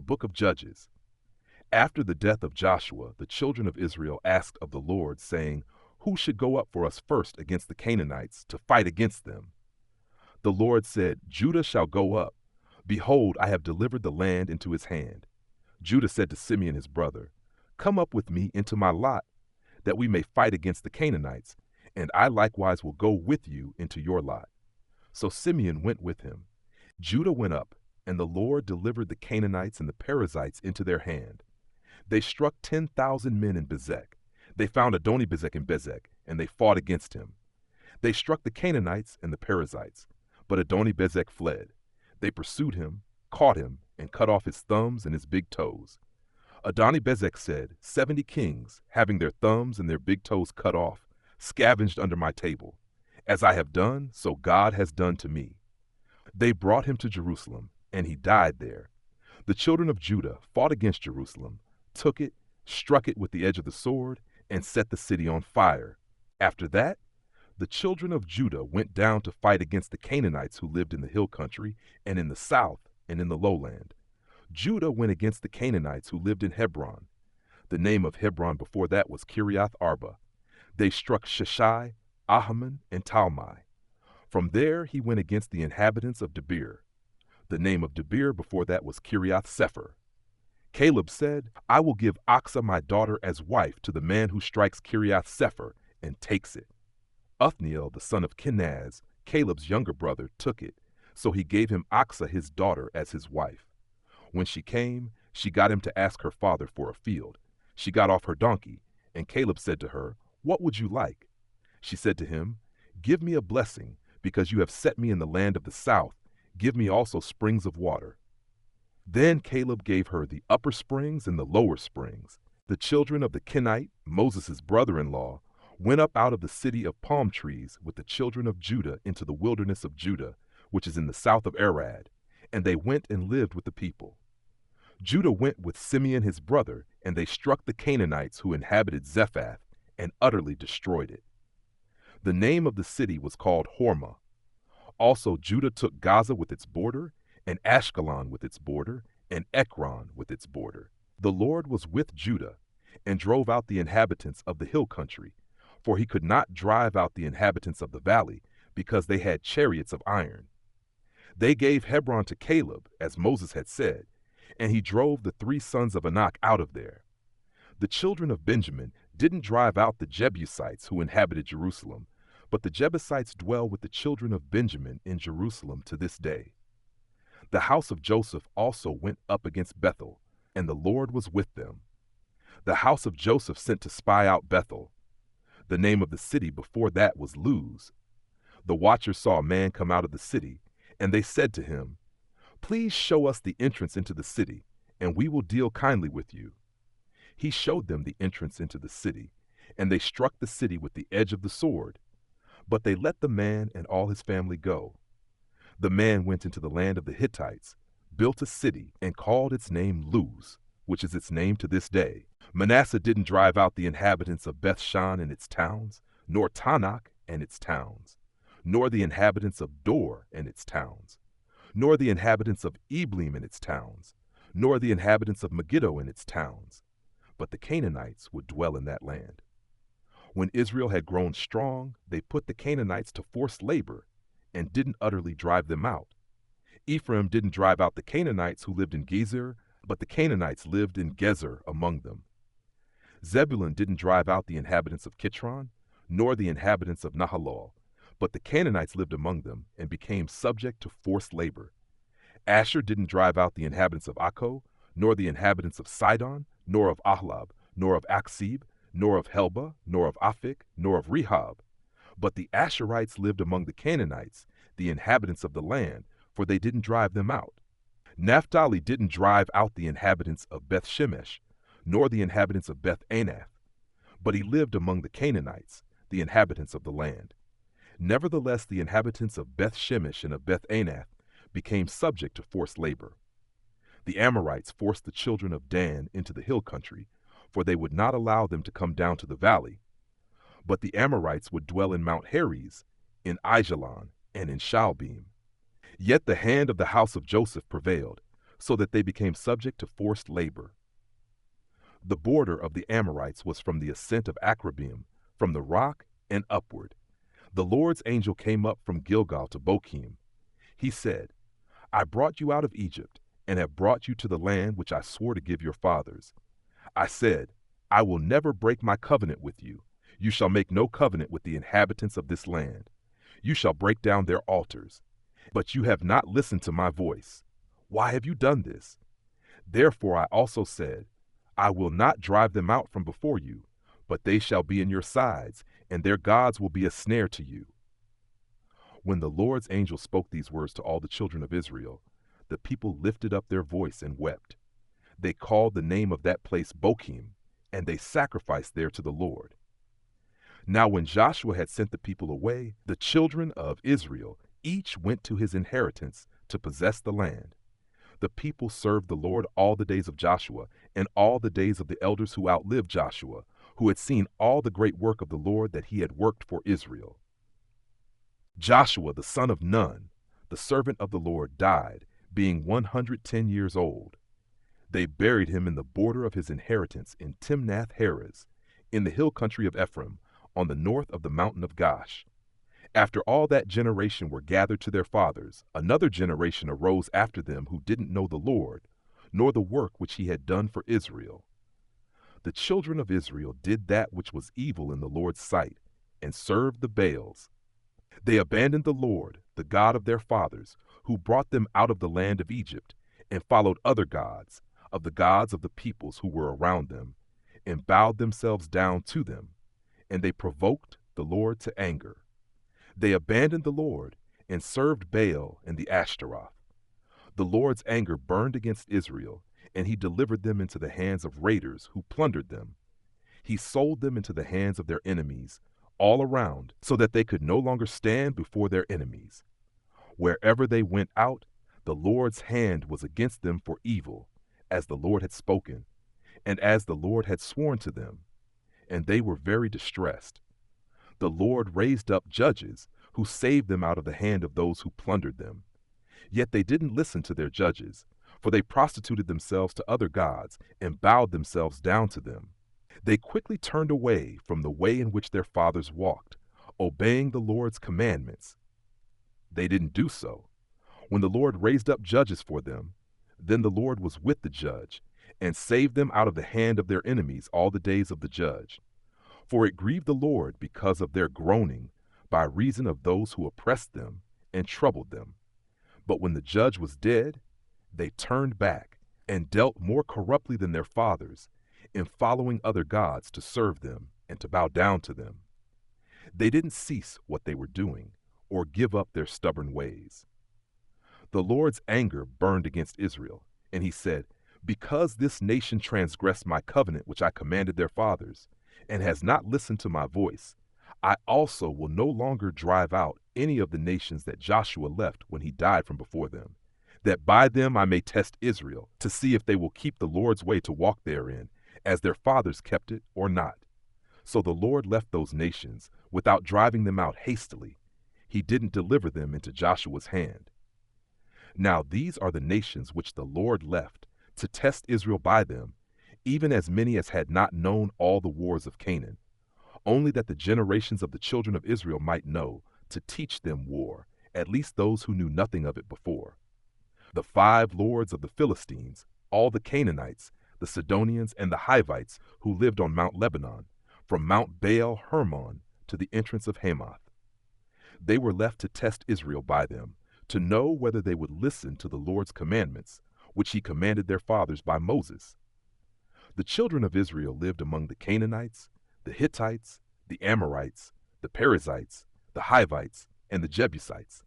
The book of Judges. After the death of Joshua, the children of Israel asked of the Lord, saying, "Who should go up for us first against the Canaanites to fight against them?" The Lord said, "Judah shall go up. Behold, I have delivered the land into his hand." Judah said to Simeon his brother, "Come up with me into my lot, that we may fight against the Canaanites, and I likewise will go with you into your lot." So Simeon went with him. Judah went up, and the Lord delivered the Canaanites and the Perizzites into their hand. They struck 10,000 men in Bezek. They found Adoni-Bezek in Bezek, and they fought against him. They struck the Canaanites and the Perizzites, but Adoni-Bezek fled. They pursued him, caught him, and cut off his thumbs and his big toes. Adoni-Bezek said, 70 kings, having their thumbs and their big toes cut off, scavenged under my table. As I have done, so God has done to me. They brought him to Jerusalem, and he died there. The children of Judah fought against Jerusalem, took it, struck it with the edge of the sword, and set the city on fire. After that, the children of Judah went down to fight against the Canaanites who lived in the hill country, and in the south, and in the lowland. Judah went against the Canaanites who lived in Hebron. The name of Hebron before that was Kiriath Arba. They struck Sheshai, Ahiman, and Talmai. From there he went against the inhabitants of Debir. The name of Debir before that was Kiriath Sepher. Caleb said, "I will give Aksa my daughter as wife to the man who strikes Kiriath Sepher and takes it." Othniel, the son of Kenaz, Caleb's younger brother, took it, so he gave him Aksa his daughter as his wife. When she came, she got him to ask her father for a field. She got off her donkey, and Caleb said to her, "What would you like?" She said to him, "Give me a blessing, because you have set me in the land of the south. Give me also springs of water." Then Caleb gave her the upper springs and the lower springs. The children of the Kenite, Moses' brother-in-law, went up out of the city of palm trees with the children of Judah into the wilderness of Judah, which is in the south of Arad, and they went and lived with the people. Judah went with Simeon his brother, and they struck the Canaanites who inhabited Zephath, and utterly destroyed it. The name of the city was called Hormah. Also Judah took Gaza with its border, and Ashkelon with its border, and Ekron with its border. The Lord was with Judah, and drove out the inhabitants of the hill country, for he could not drive out the inhabitants of the valley, because they had chariots of iron. They gave Hebron to Caleb, as Moses had said, and he drove the 3 sons of Anak out of there. The children of Benjamin didn't drive out the Jebusites who inhabited Jerusalem, but the Jebusites dwell with the children of Benjamin in Jerusalem to this day. The house of Joseph also went up against Bethel, and the Lord was with them. The house of Joseph sent to spy out Bethel. The name of the city before that was Luz. The watchers saw a man come out of the city, and they said to him, "Please show us the entrance into the city, and we will deal kindly with you." He showed them the entrance into the city, and they struck the city with the edge of the sword. But they let the man and all his family go. The man went into the land of the Hittites, built a city, and called its name Luz, which is its name to this day. Manasseh didn't drive out the inhabitants of Bethshan and its towns, nor Tanakh and its towns, nor the inhabitants of Dor and its towns, nor the inhabitants of Eblim and its towns, nor the inhabitants of Megiddo and its towns. But the Canaanites would dwell in that land. When Israel had grown strong, they put the Canaanites to forced labor and didn't utterly drive them out. Ephraim didn't drive out the Canaanites who lived in Gezer, but the Canaanites lived in Gezer among them. Zebulun didn't drive out the inhabitants of Kitron, nor the inhabitants of Nahalol, but the Canaanites lived among them and became subject to forced labor. Asher didn't drive out the inhabitants of Akko, nor the inhabitants of Sidon, nor of Ahlab, nor of Aksib, nor of Helba, nor of Aphik, nor of Rehob. But the Asherites lived among the Canaanites, the inhabitants of the land, for they didn't drive them out. Naphtali didn't drive out the inhabitants of Beth Shemesh, nor the inhabitants of Beth Anath, but he lived among the Canaanites, the inhabitants of the land. Nevertheless, the inhabitants of Beth Shemesh and of Beth Anath became subject to forced labor. The Amorites forced the children of Dan into the hill country, for they would not allow them to come down to the valley. But the Amorites would dwell in Mount Heres, in Aijalon, and in Shaalbim. Yet the hand of the house of Joseph prevailed, so that they became subject to forced labor. The border of the Amorites was from the ascent of Akrabim, from the rock and upward. The Lord's angel came up from Gilgal to Bochim. He said, I brought you out of Egypt, and have brought you to the land which I swore to give your fathers. I said, I will never break my covenant with you. You shall make no covenant with the inhabitants of this land. You shall break down their altars. But you have not listened to my voice. Why have you done this? Therefore I also said, I will not drive them out from before you, but they shall be in your sides, and their gods will be a snare to you. When the Lord's angel spoke these words to all the children of Israel, the people lifted up their voice and wept. They called the name of that place Bochim, and they sacrificed there to the Lord. Now when Joshua had sent the people away, the children of Israel each went to his inheritance to possess the land. The people served the Lord all the days of Joshua, and all the days of the elders who outlived Joshua, who had seen all the great work of the Lord that he had worked for Israel. Joshua the son of Nun, the servant of the Lord, died, being 110 years old. They buried him in the border of his inheritance in Timnath-Heres, in the hill country of Ephraim, on the north of the mountain of Gaash. After all that generation were gathered to their fathers, another generation arose after them who didn't know the Lord, nor the work which he had done for Israel. The children of Israel did that which was evil in the Lord's sight, and served the Baals. They abandoned the Lord, the God of their fathers, who brought them out of the land of Egypt, and followed other gods, of the gods of the peoples who were around them, and bowed themselves down to them, and they provoked the Lord to anger. They abandoned the Lord, and served Baal and the Ashtaroth. The Lord's anger burned against Israel, and he delivered them into the hands of raiders who plundered them. He sold them into the hands of their enemies all around, so that they could no longer stand before their enemies. Wherever they went out, the Lord's hand was against them for evil, as the Lord had spoken, and as the Lord had sworn to them, and they were very distressed. The Lord raised up judges who saved them out of the hand of those who plundered them. Yet they didn't listen to their judges, for they prostituted themselves to other gods and bowed themselves down to them. They quickly turned away from the way in which their fathers walked, obeying the Lord's commandments. They didn't do so. When the Lord raised up judges for them, then the Lord was with the judge, and saved them out of the hand of their enemies all the days of the judge. For it grieved the Lord because of their groaning, by reason of those who oppressed them and troubled them. But when the judge was dead, they turned back, and dealt more corruptly than their fathers, in following other gods to serve them and to bow down to them. They didn't cease what they were doing, or give up their stubborn ways. The Lord's anger burned against Israel, and he said, Because this nation transgressed my covenant which I commanded their fathers, and has not listened to my voice, I also will no longer drive out any of the nations that Joshua left when he died from before them, that by them I may test Israel, to see if they will keep the Lord's way to walk therein, as their fathers kept it or not. So the Lord left those nations, without driving them out hastily. He didn't deliver them into Joshua's hand. Now these are the nations which the Lord left, to test Israel by them, even as many as had not known all the wars of Canaan, only that the generations of the children of Israel might know, to teach them war, at least those who knew nothing of it before. The 5 lords of the Philistines, all the Canaanites, the Sidonians, and the Hivites who lived on Mount Lebanon, from Mount Baal Hermon to the entrance of Hamath. They were left to test Israel by them, to know whether they would listen to the Lord's commandments, which he commanded their fathers by Moses. The children of Israel lived among the Canaanites, the Hittites, the Amorites, the Perizzites, the Hivites, and the Jebusites.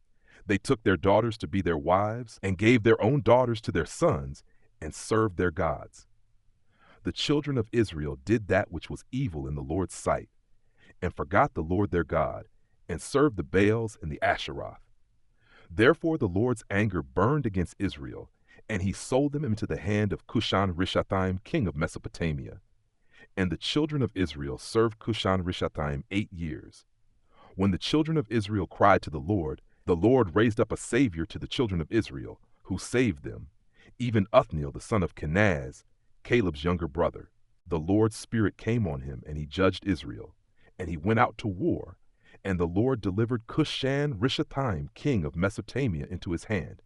They took their daughters to be their wives, and gave their own daughters to their sons, and served their gods. The children of Israel did that which was evil in the Lord's sight, and forgot the Lord their God, and served the Baals and the Asheroth. Therefore the Lord's anger burned against Israel, and he sold them into the hand of Cushan-Rishathaim, king of Mesopotamia. And the children of Israel served Cushan-Rishathaim 8 years. When the children of Israel cried to the Lord raised up a savior to the children of Israel, who saved them, Even Othniel the son of Kenaz, Caleb's younger brother. The Lord's Spirit came on him, and he judged Israel. And he went out to war, and the Lord delivered Cushan-Rishathaim, king of Mesopotamia, into his hand.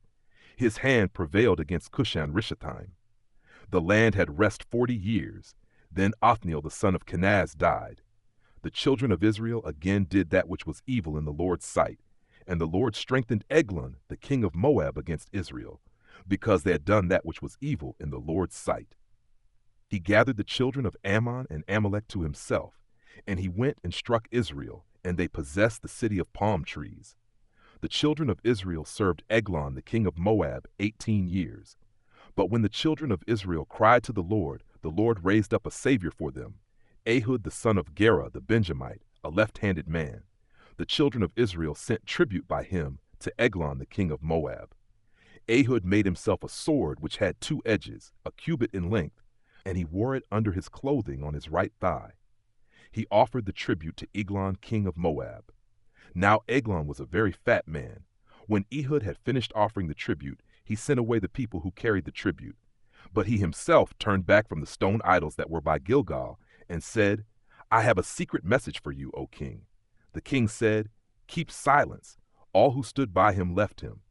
His hand prevailed against Cushan-Rishathaim. The land had rest 40 years. Then Othniel the son of Kenaz died. The children of Israel again did that which was evil in the Lord's sight, and the Lord strengthened Eglon, the king of Moab, against Israel, because they had done that which was evil in the Lord's sight. He gathered the children of Ammon and Amalek to himself, and he went and struck Israel, and they possessed the city of palm trees. The children of Israel served Eglon, the king of Moab, 18 years. But when the children of Israel cried to the Lord raised up a savior for them, Ehud the son of Gera the Benjamite, a left-handed man. The children of Israel sent tribute by him to Eglon the king of Moab. Ehud made himself a sword which had 2 edges, a cubit in length, and he wore it under his clothing on his right thigh. He offered the tribute to Eglon king of Moab. Now Eglon was a very fat man. When Ehud had finished offering the tribute, he sent away the people who carried the tribute. But he himself turned back from the stone idols that were by Gilgal, and said, I have a secret message for you, O king. The king said, Keep silence. All who stood by him left him.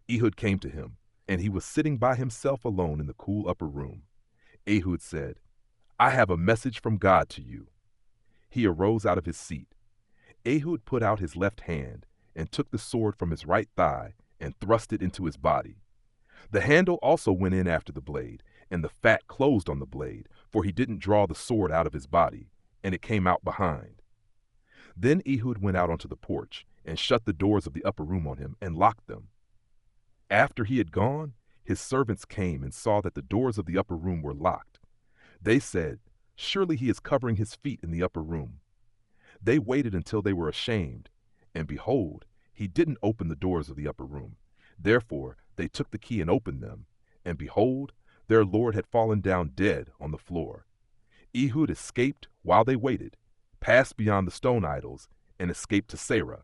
Ehud came to him, and he was sitting by himself alone in the cool upper room. Ehud said, I have a message from God to you. He arose out of his seat. Ehud put out his left hand, and took the sword from his right thigh, and thrust it into his body. The handle also went in after the blade, and the fat closed on the blade, for he didn't draw the sword out of his body, and it came out behind. Then Ehud went out onto the porch, and shut the doors of the upper room on him, and locked them. After he had gone, his servants came and saw that the doors of the upper room were locked. They said, Surely he is covering his feet in the upper room. They waited until they were ashamed, and behold, he didn't open the doors of the upper room. Therefore they took the key and opened them, and behold, their lord had fallen down dead on the floor. Ehud escaped while they waited, passed beyond the stone idols, and escaped to Sarah.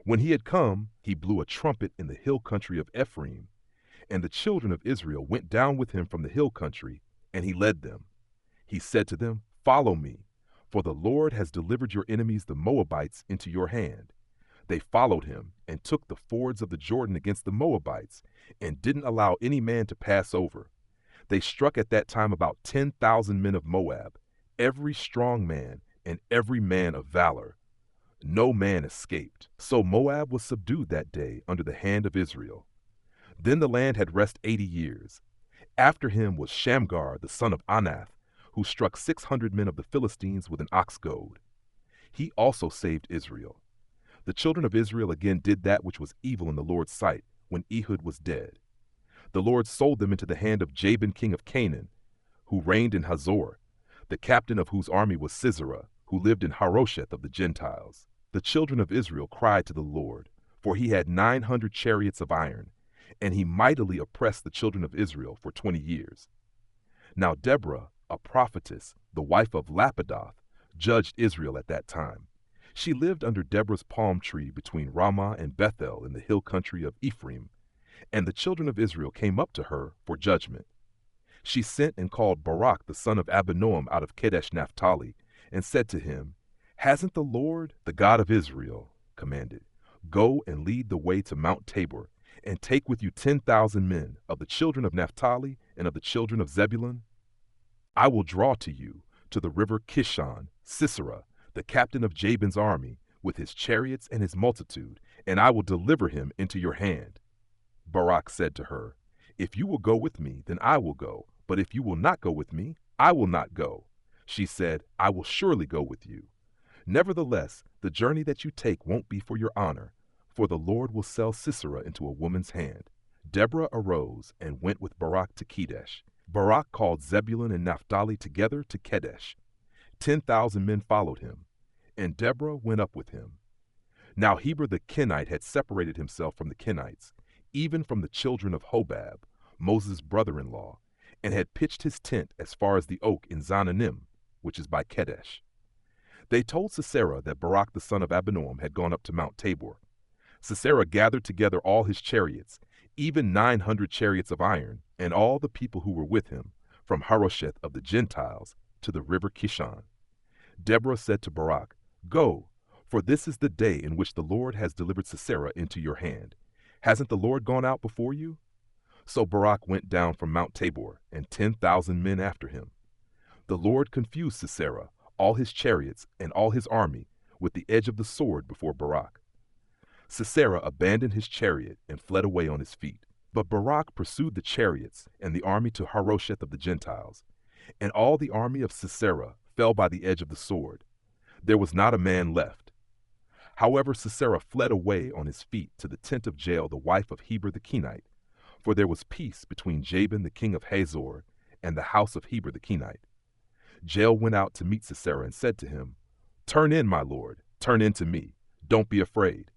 When he had come, he blew a trumpet in the hill country of Ephraim, and the children of Israel went down with him from the hill country, and he led them. He said to them, Follow me, for the Lord has delivered your enemies the Moabites into your hand. They followed him and took the fords of the Jordan against the Moabites, and didn't allow any man to pass over. They struck at that time about 10,000 men of Moab, every strong man and every man of valor. No man escaped. So Moab was subdued that day under the hand of Israel. Then the land had rest 80 years. After him was Shamgar the son of Anath, who struck 600 men of the Philistines with an ox goad. He also saved Israel. The children of Israel again did that which was evil in the Lord's sight when Ehud was dead. The Lord sold them into the hand of Jabin king of Canaan, who reigned in Hazor, the captain of whose army was Sisera, who lived in Harosheth of the Gentiles. The children of Israel cried to the Lord, for he had 900 chariots of iron, and he mightily oppressed the children of Israel for 20 years. Now Deborah, a prophetess, the wife of Lapidoth, judged Israel at that time. She lived under Deborah's palm tree between Ramah and Bethel in the hill country of Ephraim, and the children of Israel came up to her for judgment. She sent and called Barak the son of Abinoam out of Kadesh Naphtali, and said to him, Hasn't the Lord, the God of Israel, commanded, Go and lead the way to Mount Tabor, and take with you 10,000 men of the children of Naphtali and of the children of Zebulun? I will draw to you, to the river Kishon, Sisera, the captain of Jabin's army, with his chariots and his multitude, and I will deliver him into your hand. Barak said to her, If you will go with me, then I will go, but if you will not go with me, I will not go. She said, I will surely go with you. Nevertheless, the journey that you take won't be for your honor, for the Lord will sell Sisera into a woman's hand. Deborah arose and went with Barak to Kedesh. Barak called Zebulun and Naphtali together to Kedesh. 10,000 men followed him, and Deborah went up with him. Now Heber the Kenite had separated himself from the Kenites, even from the children of Hobab, Moses' brother-in-law, and had pitched his tent as far as the oak in Zananim, which is by Kedesh. They told Sisera that Barak the son of Abinoam had gone up to Mount Tabor. Sisera gathered together all his chariots, even 900 chariots of iron, and all the people who were with him, from Harosheth of the Gentiles to the river Kishon. Deborah said to Barak, "Go, for this is the day in which the Lord has delivered Sisera into your hand. Hasn't the Lord gone out before you?" So Barak went down from Mount Tabor, and 10,000 men after him. The Lord confused Sisera, all his chariots, and all his army, with the edge of the sword before Barak. Sisera abandoned his chariot and fled away on his feet. But Barak pursued the chariots and the army to Harosheth of the Gentiles, and all the army of Sisera fell by the edge of the sword. There was not a man left. However, Sisera fled away on his feet to the tent of Jael, the wife of Heber the Kenite, for there was peace between Jabin the king of Hazor and the house of Heber the Kenite. Jael went out to meet Sisera and said to him, "Turn in, my lord, turn in to me. Don't be afraid."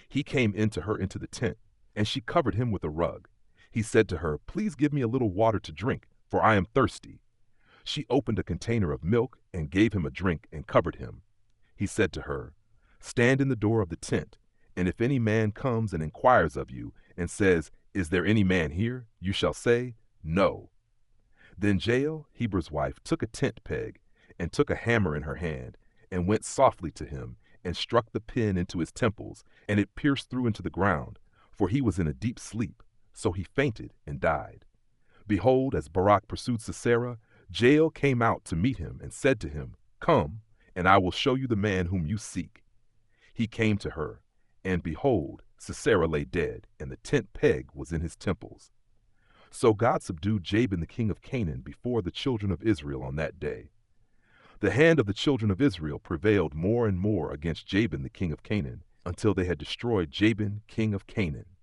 He came into her into the tent, and she covered him with a rug. He said to her, "Please give me a little water to drink, for I am thirsty." She opened a container of milk and gave him a drink and covered him. He said to her, "Stand in the door of the tent, and if any man comes and inquires of you and says, 'Is there any man here?' you shall say, 'No.'" Then Jael, Heber's wife, took a tent peg and took a hammer in her hand and went softly to him and struck the pin into his temples, and it pierced through into the ground, for he was in a deep sleep, so he fainted and died. Behold, as Barak pursued Sisera, Jael came out to meet him and said to him, "Come, and I will show you the man whom you seek." He came to her, and behold, Sisera lay dead, and the tent peg was in his temples. So God subdued Jabin the king of Canaan before the children of Israel on that day. The hand of the children of Israel prevailed more and more against Jabin the king of Canaan, until they had destroyed Jabin king of Canaan.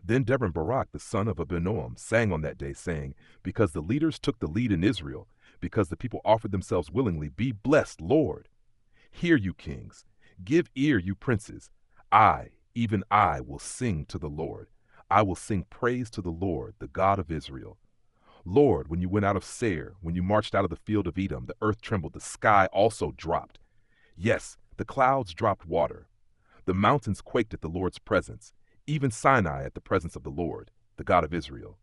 Then Deborah and Barak the son of Abinoam sang on that day, saying, "Because the leaders took the lead in Israel, because the people offered themselves willingly, be blessed, Lord. Hear, you kings, give ear, you princes. I, even I, will sing to the Lord. I will sing praise to the Lord, the God of Israel. Lord, when you went out of Seir, when you marched out of the field of Edom, the earth trembled, the sky also dropped. Yes, the clouds dropped water. The mountains quaked at the Lord's presence, even Sinai at the presence of the Lord, the God of Israel.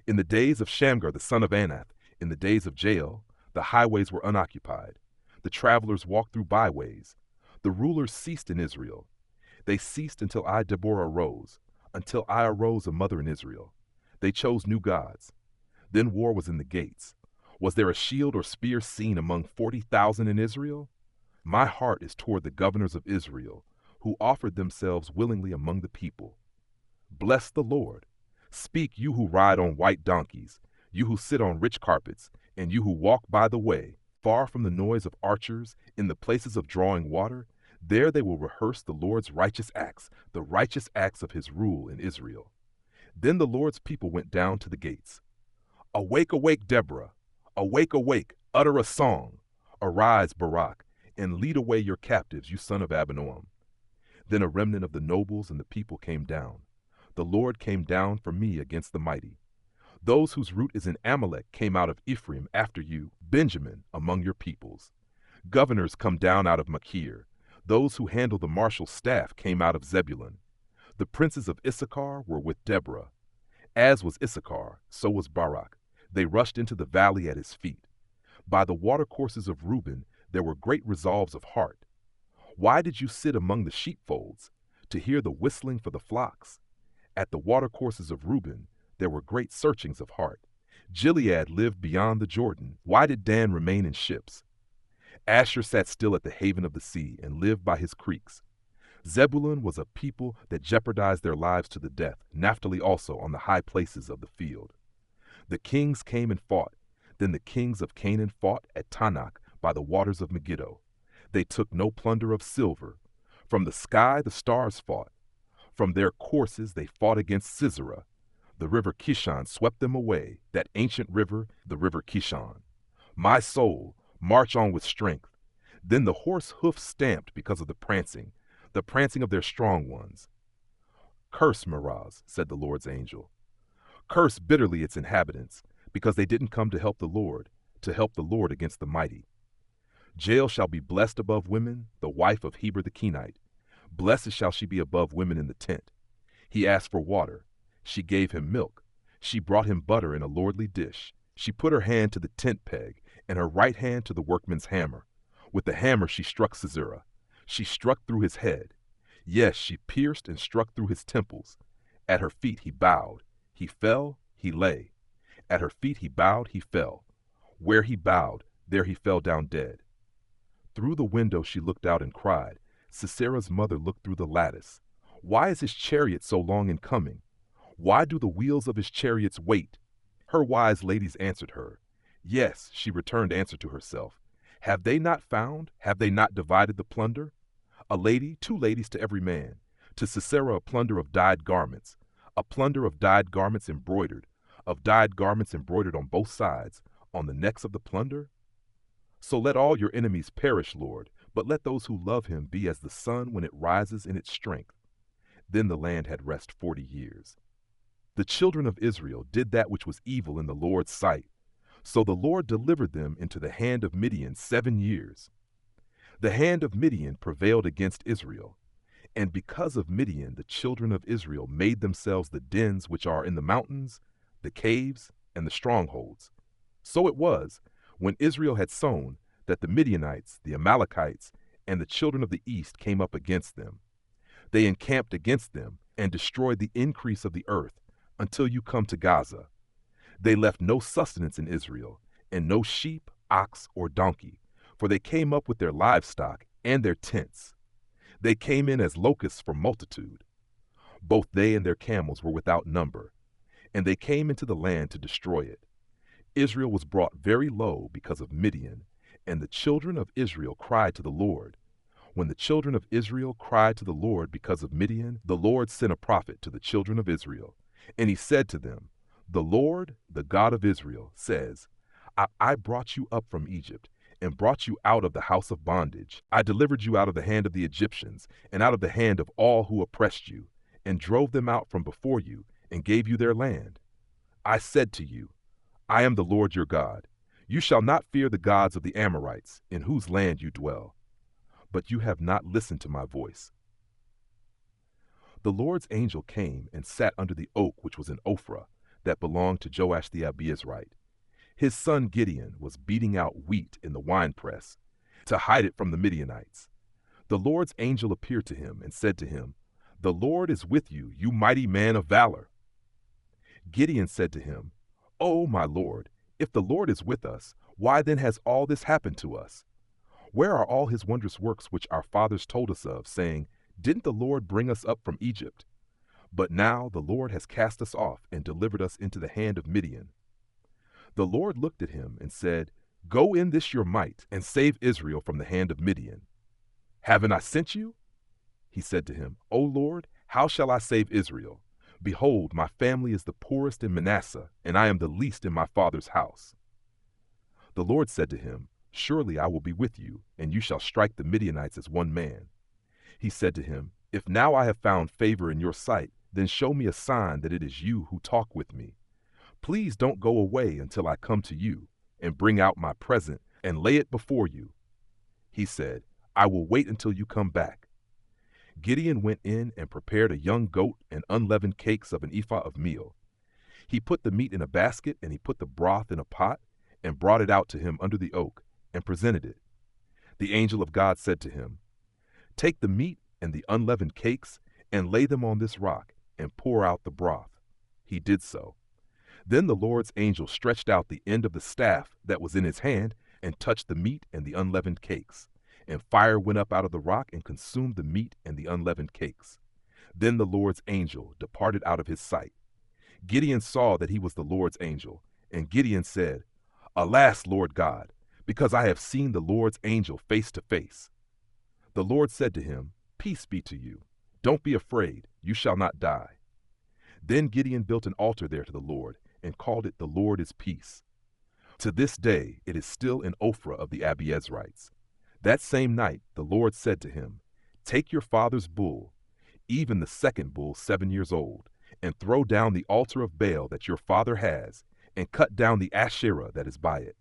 In the days of Shamgar the son of Anath, in the days of Jael, the highways were unoccupied. The travelers walked through byways. The rulers ceased in Israel. They ceased until I, Deborah, arose, until I arose a mother in Israel. They chose new gods. Then war was in the gates. Was there a shield or spear seen among 40,000 in Israel? My heart is toward the governors of Israel, who offered themselves willingly among the people. Bless the Lord. Speak, you who ride on white donkeys, you who sit on rich carpets, and you who walk by the way, far from the noise of archers, in the places of drawing water. There they will rehearse the Lord's righteous acts, the righteous acts of his rule in Israel. Then the Lord's people went down to the gates. Awake, awake, Deborah. Awake, awake, utter a song. Arise, Barak, and lead away your captives, you son of Abinoam. Then a remnant of the nobles and the people came down. The Lord came down for me against the mighty. Those whose root is in Amalek came out of Ephraim after you, Benjamin, among your peoples. Governors come down out of Machir. Those who handle the marshal's staff came out of Zebulun. The princes of Issachar were with Deborah. As was Issachar, so was Barak. They rushed into the valley at his feet. By the watercourses of Reuben there were great resolves of heart. Why did you sit among the sheepfolds, to hear the whistling for the flocks? At the watercourses of Reuben there were great searchings of heart. Gilead lived beyond the Jordan. Why did Dan remain in ships? Asher sat still at the haven of the sea and lived by his creeks. Zebulun was a people that jeopardized their lives to the death, Naphtali also on the high places of the field. The kings came and fought. Then the kings of Canaan fought at Tanakh by the waters of Megiddo. They took no plunder of silver. From the sky the stars fought. From their courses they fought against Sisera. The river Kishon swept them away, that ancient river, the river Kishon. My soul, march on with strength. Then the horse hoofs stamped because of the prancing of their strong ones. Curse Meroz, said the Lord's angel. Curse bitterly its inhabitants, because they didn't come to help the Lord against the mighty. Jael shall be blessed above women, the wife of Heber the Kenite. Blessed shall she be above women in the tent. He asked for water. She gave him milk. She brought him butter in a lordly dish. She put her hand to the tent peg, and her right hand to the workman's hammer. With the hammer she struck Sisera. She struck through his head. Yes, she pierced and struck through his temples. At her feet he bowed. He fell, he lay. At her feet he bowed, he fell. Where he bowed, there he fell down dead. Through the window she looked out and cried. Sisera's mother looked through the lattice. Why is his chariot so long in coming? Why do the wheels of his chariots wait? Her wise ladies answered her. Yes, she returned answer to herself. Have they not found? Have they not divided the plunder? A lady, 2 ladies to every man. To Sisera a plunder of dyed garments, a plunder of dyed garments embroidered, of dyed garments embroidered on both sides, on the necks of the plunder. So let all your enemies perish, Lord, but let those who love him be as the sun when it rises in its strength. Then the land had rest 40 years. The children of Israel did that which was evil in the Lord's sight. So the Lord delivered them into the hand of Midian 7 years. The hand of Midian prevailed against Israel. And because of Midian, the children of Israel made themselves the dens which are in the mountains, the caves, and the strongholds. So it was, when Israel had sown, that the Midianites, the Amalekites, and the children of the east came up against them. They encamped against them and destroyed the increase of the earth until you come to Gaza. They left no sustenance in Israel, and no sheep, ox, or donkey, for they came up with their livestock and their tents. They came in as locusts for multitude. Both they and their camels were without number, and they came into the land to destroy it. Israel was brought very low because of Midian, and the children of Israel cried to the Lord. When the children of Israel cried to the Lord because of Midian, the Lord sent a prophet to the children of Israel, and he said to them, The Lord, the God of Israel, says, I brought you up from Egypt, and brought you out of the house of bondage. I delivered you out of the hand of the Egyptians, and out of the hand of all who oppressed you, and drove them out from before you, and gave you their land. I said to you, I am the Lord your God. You shall not fear the gods of the Amorites, in whose land you dwell. But you have not listened to my voice. The Lord's angel came and sat under the oak which was in Ophrah, that belonged to Joash the Abiezrite. His son Gideon was beating out wheat in the winepress to hide it from the Midianites. The Lord's angel appeared to him and said to him, The Lord is with you, you mighty man of valor. Gideon said to him, Oh, my Lord, if the Lord is with us, why then has all this happened to us? Where are all his wondrous works which our fathers told us of, saying, Didn't the Lord bring us up from Egypt? But now the Lord has cast us off and delivered us into the hand of Midian. The Lord looked at him and said, Go in this your might, and save Israel from the hand of Midian. Haven't I sent you? He said to him, O Lord, how shall I save Israel? Behold, my family is the poorest in Manasseh, and I am the least in my father's house. The Lord said to him, Surely I will be with you, and you shall strike the Midianites as one man. He said to him, If now I have found favor in your sight, then show me a sign that it is you who talk with me. Please don't go away until I come to you, and bring out my present, and lay it before you. He said, I will wait until you come back. Gideon went in and prepared a young goat and unleavened cakes of an ephah of meal. He put the meat in a basket, and he put the broth in a pot, and brought it out to him under the oak, and presented it. The angel of God said to him, Take the meat and the unleavened cakes, and lay them on this rock, and pour out the broth. He did so. Then the Lord's angel stretched out the end of the staff that was in his hand, and touched the meat and the unleavened cakes. And fire went up out of the rock and consumed the meat and the unleavened cakes. Then the Lord's angel departed out of his sight. Gideon saw that he was the Lord's angel, and Gideon said, Alas, Lord God, because I have seen the Lord's angel face to face. The Lord said to him, Peace be to you. Don't be afraid, you shall not die. Then Gideon built an altar there to the Lord, and called it The Lord is Peace. To this day it is still in Ophrah of the Abiezrites. That same night the Lord said to him, Take your father's bull, even the second bull 7 years old, and throw down the altar of Baal that your father has, and cut down the Asherah that is by it.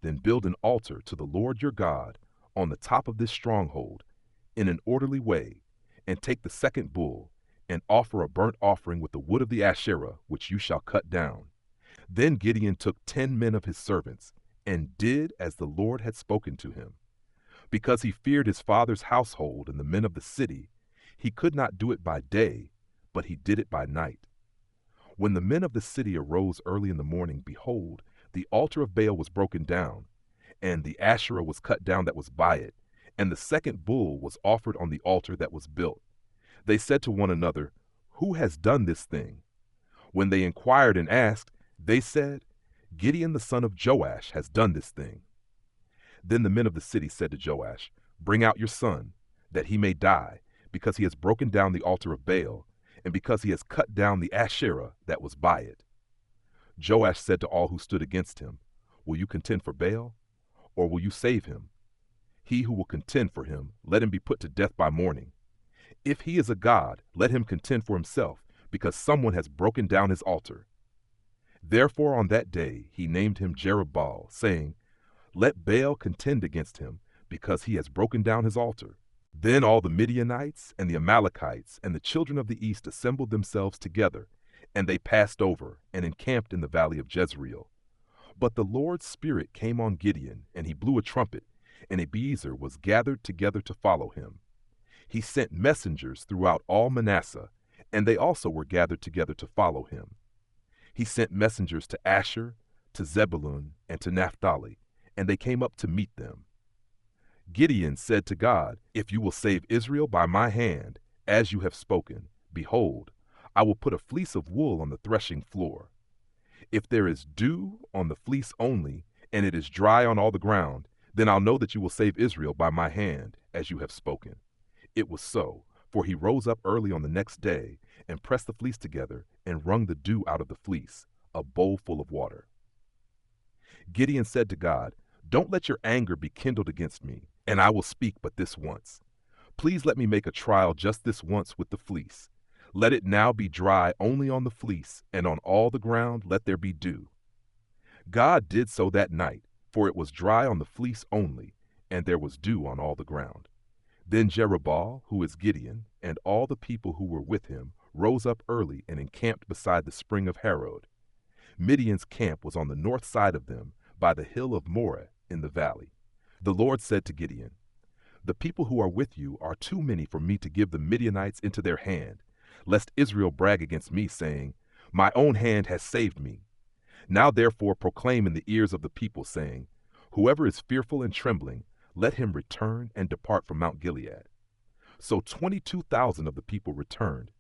Then build an altar to the Lord your God on the top of this stronghold, in an orderly way, and take the second bull, and offer a burnt offering with the wood of the Asherah, which you shall cut down. Then Gideon took 10 men of his servants, and did as the Lord had spoken to him. Because he feared his father's household and the men of the city, he could not do it by day, but he did it by night. When the men of the city arose early in the morning, behold, the altar of Baal was broken down, and the Asherah was cut down that was by it, and the second bull was offered on the altar that was built. They said to one another, "Who has done this thing?" When they inquired and asked, they said, "Gideon the son of Joash has done this thing." Then the men of the city said to Joash, "Bring out your son, that he may die, because he has broken down the altar of Baal, and because he has cut down the Asherah that was by it." Joash said to all who stood against him, "Will you contend for Baal, or will you save him? He who will contend for him, let him be put to death by morning. If he is a god, let him contend for himself, because someone has broken down his altar." Therefore on that day he named him Jerubbaal, saying, "Let Baal contend against him, because he has broken down his altar." Then all the Midianites and the Amalekites and the children of the east assembled themselves together, and they passed over and encamped in the valley of Jezreel. But the Lord's Spirit came on Gideon, and he blew a trumpet, and Abiezer was gathered together to follow him. He sent messengers throughout all Manasseh, and they also were gathered together to follow him. He sent messengers to Asher, to Zebulun, and to Naphtali, and they came up to meet them. Gideon said to God, "If you will save Israel by my hand, as you have spoken, behold, I will put a fleece of wool on the threshing floor. If there is dew on the fleece only, and it is dry on all the ground, then I'll know that you will save Israel by my hand, as you have spoken." It was so, for he rose up early on the next day, and pressed the fleece together, and wrung the dew out of the fleece, a bowl full of water. Gideon said to God, "Don't let your anger be kindled against me, and I will speak but this once. Please let me make a trial just this once with the fleece. Let it now be dry only on the fleece, and on all the ground let there be dew." God did so that night, for it was dry on the fleece only, and there was dew on all the ground. Then Jerubbaal, who is Gideon, and all the people who were with him, rose up early and encamped beside the spring of Harod. Midian's camp was on the north side of them, by the hill of Moreh in the valley. The Lord said to Gideon, "The people who are with you are too many for me to give the Midianites into their hand, lest Israel brag against me, saying, 'My own hand has saved me.' Now therefore proclaim in the ears of the people, saying, 'Whoever is fearful and trembling, let him return and depart from Mount Gilead.'" So 22,000 of the people returned,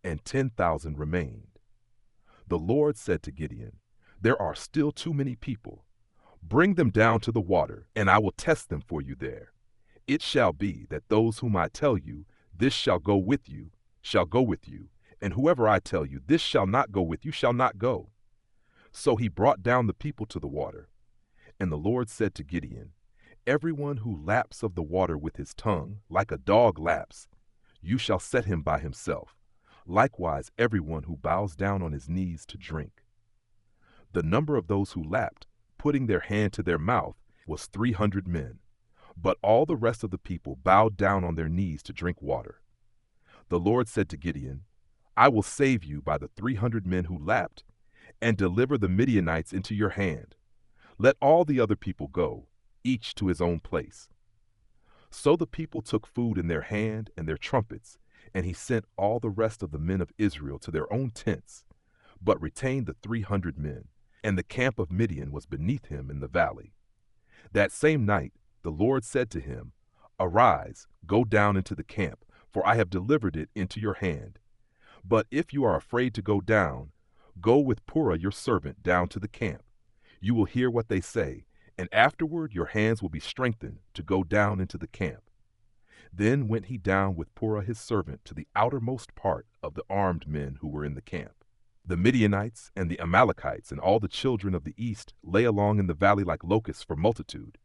and 10,000 remained. The Lord said to Gideon, "There are still too many people. Bring them down to the water, and I will test them for you there. It shall be that those whom I tell you, this shall go with you, and whoever I tell you, this shall not go with you, shall not go." So he brought down the people to the water. And the Lord said to Gideon, "Everyone who laps of the water with his tongue, like a dog laps, you shall set him by himself. Likewise everyone who bows down on his knees to drink." The number of those who lapped, putting their hand to their mouth, was 300 men. But all the rest of the people bowed down on their knees to drink water. The Lord said to Gideon, "I will save you by the 300 men who lapped, and deliver the Midianites into your hand. Let all the other people go, each to his own place." So the people took food in their hand and their trumpets, and he sent all the rest of the men of Israel to their own tents, but retained the 300 men, and the camp of Midian was beneath him in the valley. That same night the Lord said to him, "Arise, go down into the camp, for I have delivered it into your hand. But if you are afraid to go down, go with Purah your servant down to the camp. You will hear what they say, and afterward your hands will be strengthened to go down into the camp." Then went he down with Purah his servant to the outermost part of the armed men who were in the camp. The Midianites and the Amalekites and all the children of the east lay along in the valley like locusts for multitude,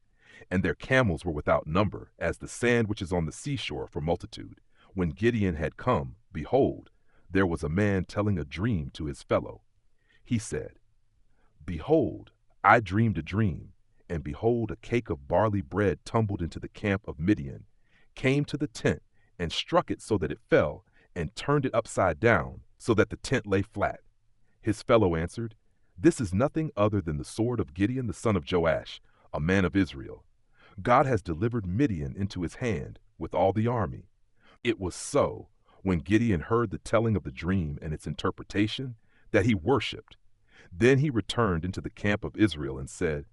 and their camels were without number, as the sand which is on the seashore for multitude. When Gideon had come, behold, there was a man telling a dream to his fellow. He said, "Behold, I dreamed a dream, and behold, a cake of barley bread tumbled into the camp of Midian, came to the tent, and struck it so that it fell, and turned it upside down so that the tent lay flat. His fellow answered, "This is nothing other than the sword of Gideon the son of Joash, a man of Israel. God has delivered Midian into his hand with all the army." It was so, when Gideon heard the telling of the dream and its interpretation, that he worshipped. Then he returned into the camp of Israel and said,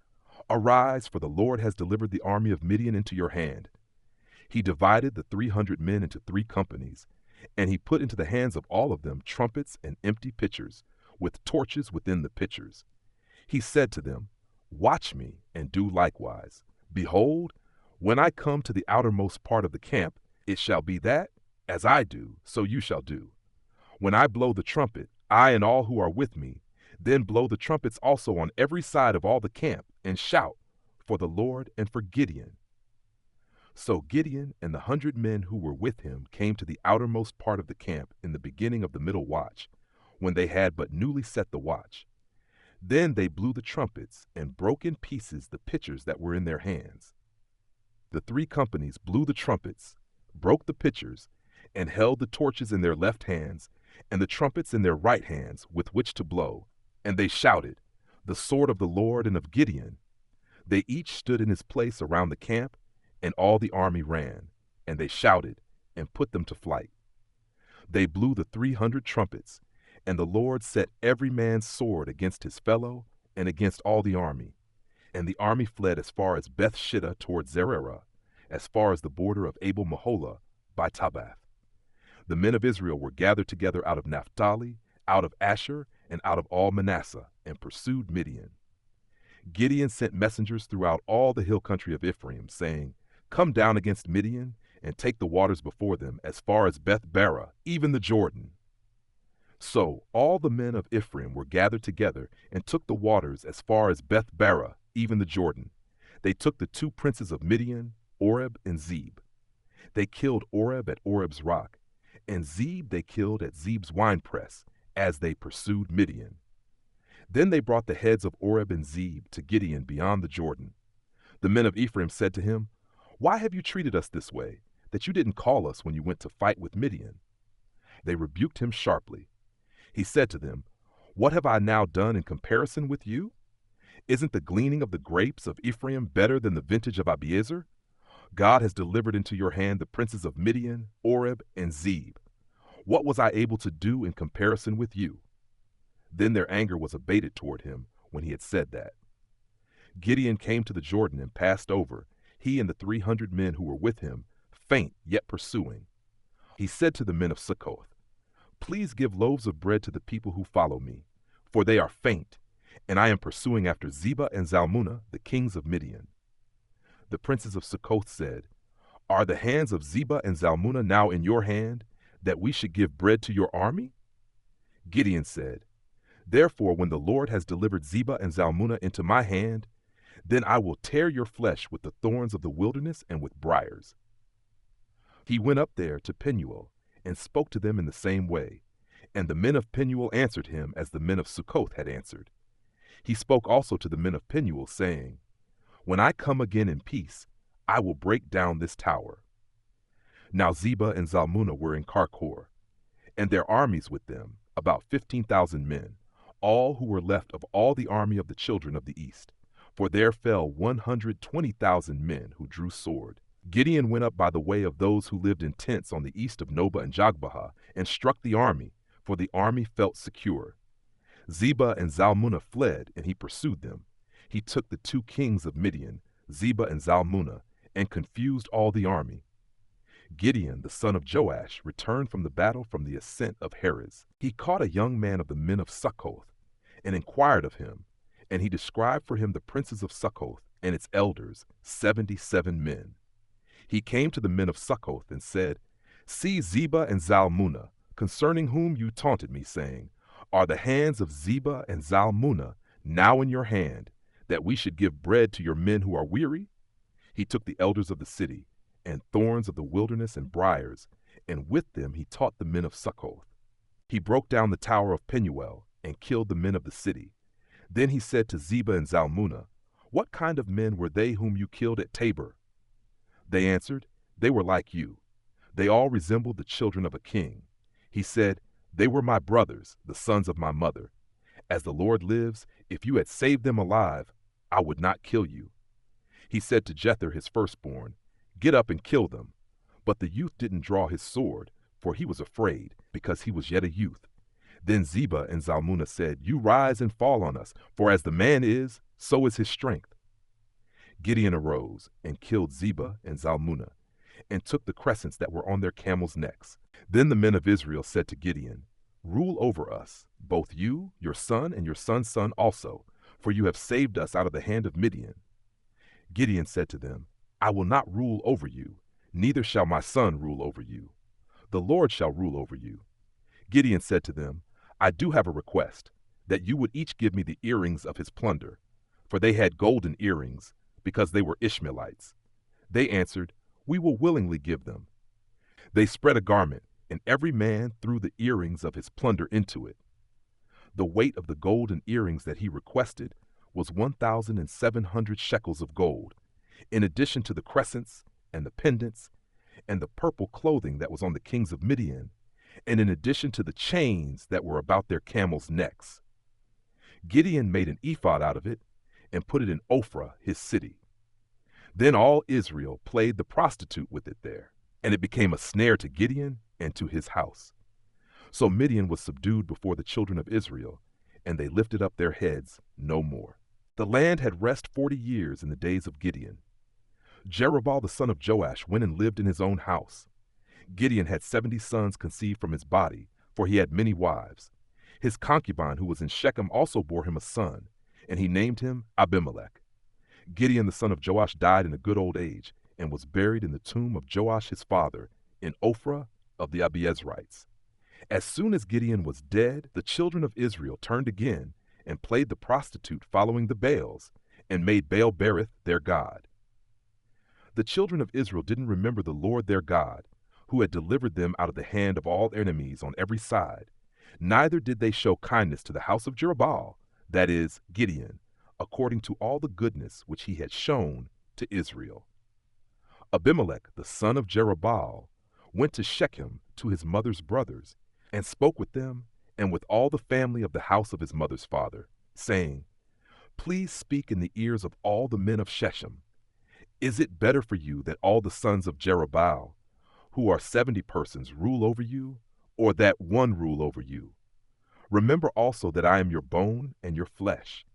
"Arise, for the Lord has delivered the army of Midian into your hand." He divided the 300 men into 3 companies, and he put into the hands of all of them trumpets and empty pitchers, with torches within the pitchers. He said to them, "Watch me, and do likewise. Behold, when I come to the outermost part of the camp, it shall be that, as I do, so you shall do. When I blow the trumpet, I and all who are with me, then blow the trumpets also on every side of all the camp, and shout, for the Lord and for Gideon." So Gideon and the 100 men who were with him came to the outermost part of the camp in the beginning of the middle watch, when they had but newly set the watch. Then they blew the trumpets and broke in pieces the pitchers that were in their hands. The 3 companies blew the trumpets, broke the pitchers, and held the torches in their left hands, and the trumpets in their right hands with which to blow. And they shouted, "The sword of the Lord and of Gideon." They each stood in his place around the camp, and all the army ran, and they shouted, and put them to flight. They blew the 300 trumpets, and the Lord set every man's sword against his fellow, and against all the army. And the army fled as far as Beth-shittah toward Zererah, as far as the border of Abel-Meholah by Tabath. The men of Israel were gathered together out of Naphtali, out of Asher, and out of all Manasseh, and pursued Midian. Gideon sent messengers throughout all the hill country of Ephraim, saying, "Come down against Midian, and take the waters before them as far as Beth-barah, even the Jordan." So all the men of Ephraim were gathered together, and took the waters as far as Beth-barah, even the Jordan. They took the 2 princes of Midian, Oreb and Zeb. They killed Oreb at Oreb's rock, and Zeb they killed at Zeb's winepress, as they pursued Midian. Then they brought the heads of Oreb and Zeb to Gideon beyond the Jordan. The men of Ephraim said to him, "Why have you treated us this way, that you didn't call us when you went to fight with Midian?" They rebuked him sharply. He said to them, "What have I now done in comparison with you? Isn't the gleaning of the grapes of Ephraim better than the vintage of Abiezer? God has delivered into your hand the princes of Midian, Oreb, and Zeb. What was I able to do in comparison with you?" Then their anger was abated toward him when he had said that. Gideon came to the Jordan and passed over, he and the 300 men who were with him, faint yet pursuing. He said to the men of Succoth, "Please give loaves of bread to the people who follow me, for they are faint, and I am pursuing after Zebah and Zalmunna, the kings of Midian." The princes of Succoth said, "Are the hands of Zebah and Zalmunna now in your hand, that we should give bread to your army?" Gideon said, "Therefore when the Lord has delivered Zebah and Zalmunna into my hand, then I will tear your flesh with the thorns of the wilderness and with briars." He went up there to Penuel, and spoke to them in the same way, and the men of Penuel answered him as the men of Succoth had answered. He spoke also to the men of Penuel, saying, "When I come again in peace, I will break down this tower." Now Zebah and Zalmunna were in Karkor, and their armies with them, about 15,000 men, all who were left of all the army of the children of the east. For there fell 120,000 men who drew sword. Gideon went up by the way of those who lived in tents on the east of Nobah and Jogbehah, and struck the army, for the army felt secure. Zebah and Zalmunna fled, and he pursued them. He took the 2 kings of Midian, Zebah and Zalmunna, and confused all the army. Gideon, the son of Joash, returned from the battle from the ascent of Heres. He caught a young man of the men of Succoth, and inquired of him, and he described for him the princes of Succoth and its elders, 77 men. He came to the men of Succoth and said, "See Zebah and Zalmunna, concerning whom you taunted me, saying, Are the hands of Zebah and Zalmunna now in your hand, that we should give bread to your men who are weary?" He took the elders of the city, and thorns of the wilderness and briars, and with them he taught the men of Succoth. He broke down the tower of Penuel, and killed the men of the city. Then he said to Zebah and Zalmunna, "What kind of men were they whom you killed at Tabor?" They answered, "They were like you. They all resembled the children of a king. He said, "They were my brothers, the sons of my mother. As the Lord lives, if you had saved them alive, I would not kill you." He said to Jether his firstborn, "Get up and kill them." But the youth didn't draw his sword, for he was afraid, because he was yet a youth. Then Zebah and Zalmunna said, "You rise and fall on us, for as the man is, so is his strength." Gideon arose and killed Zebah and Zalmunna, and took the crescents that were on their camels' necks. Then the men of Israel said to Gideon, "Rule over us, both you, your son, and your son's son also, for you have saved us out of the hand of Midian." Gideon said to them, "I will not rule over you, neither shall my son rule over you. The Lord shall rule over you." Gideon said to them, "I do have a request, that you would each give me the earrings of his plunder." For they had golden earrings, because they were Ishmaelites. They answered, "We will willingly give them." They spread a garment, and every man threw the earrings of his plunder into it. The weight of the golden earrings that he requested was 1,700 shekels of gold, in addition to the crescents and the pendants and the purple clothing that was on the kings of Midian, and in addition to the chains that were about their camels' necks. Gideon made an ephod out of it and put it in Ophrah, his city. Then all Israel played the prostitute with it there, and it became a snare to Gideon and to his house. So Midian was subdued before the children of Israel, and they lifted up their heads no more. The land had rest 40 years in the days of Gideon. Jerubbaal the son of Joash went and lived in his own house. Gideon had 70 sons conceived from his body, for he had many wives. His concubine who was in Shechem also bore him a son, and he named him Abimelech. Gideon the son of Joash died in a good old age, and was buried in the tomb of Joash his father, in Ophrah of the Abiezrites. As soon as Gideon was dead, the children of Israel turned again, and played the prostitute following the Baals, and made Baal-berith their god. The children of Israel didn't remember the Lord their God, who had delivered them out of the hand of all enemies on every side. Neither did they show kindness to the house of Jerubbaal, that is, Gideon, according to all the goodness which he had shown to Israel. Abimelech, the son of Jerubbaal, went to Shechem to his mother's brothers, and spoke with them and with all the family of the house of his mother's father, saying, "Please speak in the ears of all the men of Shechem. Is it better for you that all the sons of Jerubbaal, who are 70 persons, rule over you, or that one rule over you? Remember also that I am your bone and your flesh."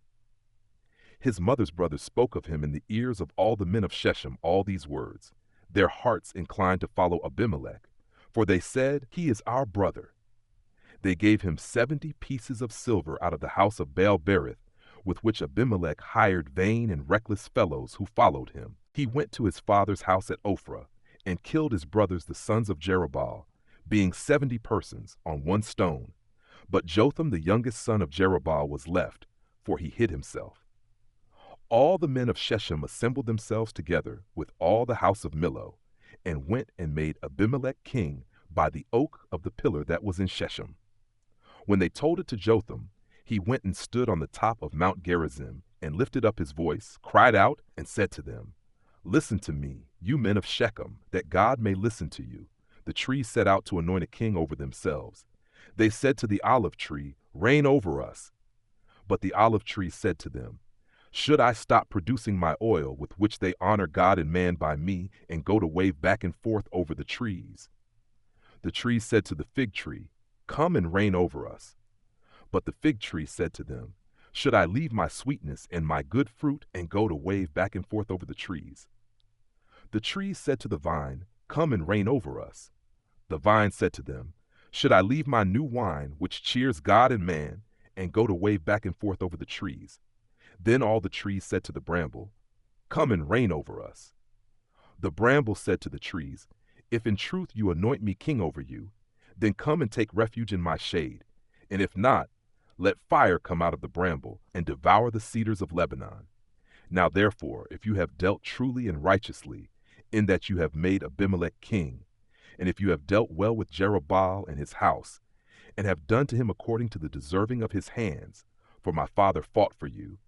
His mother's brothers spoke of him in the ears of all the men of Shechem all these words, their hearts inclined to follow Abimelech, for they said, "He is our brother." They gave him 70 pieces of silver out of the house of Baal-berith, with which Abimelech hired vain and reckless fellows who followed him. He went to his father's house at Ophrah, and killed his brothers the sons of Jerubbaal, being 70 persons, on one stone. But Jotham the youngest son of Jerubbaal was left, for he hid himself. All the men of Shechem assembled themselves together with all the house of Millo, and went and made Abimelech king by the oak of the pillar that was in Shechem. When they told it to Jotham, he went and stood on the top of Mount Gerizim, and lifted up his voice, cried out, and said to them, "Listen to me, you men of Shechem, that God may listen to you." The trees set out to anoint a king over themselves. They said to the olive tree, "Reign over us." But the olive tree said to them, "Should I stop producing my oil, with which they honor God and man by me, and go to wave back and forth over the trees?" The trees said to the fig tree, "Come and reign over us." But the fig tree said to them, "Should I leave my sweetness and my good fruit, and go to wave back and forth over the trees?" The trees said to the vine, "Come and reign over us." The vine said to them, "Should I leave my new wine, which cheers God and man, and go to wave back and forth over the trees?" Then all the trees said to the bramble, "Come and reign over us." The bramble said to the trees, "If in truth you anoint me king over you, then come and take refuge in my shade, and if not, let fire come out of the bramble, and devour the cedars of Lebanon. Now therefore, if you have dealt truly and righteously, in that you have made Abimelech king, and if you have dealt well with Jerubbaal and his house, and have done to him according to the deserving of his hands, for my father fought for you,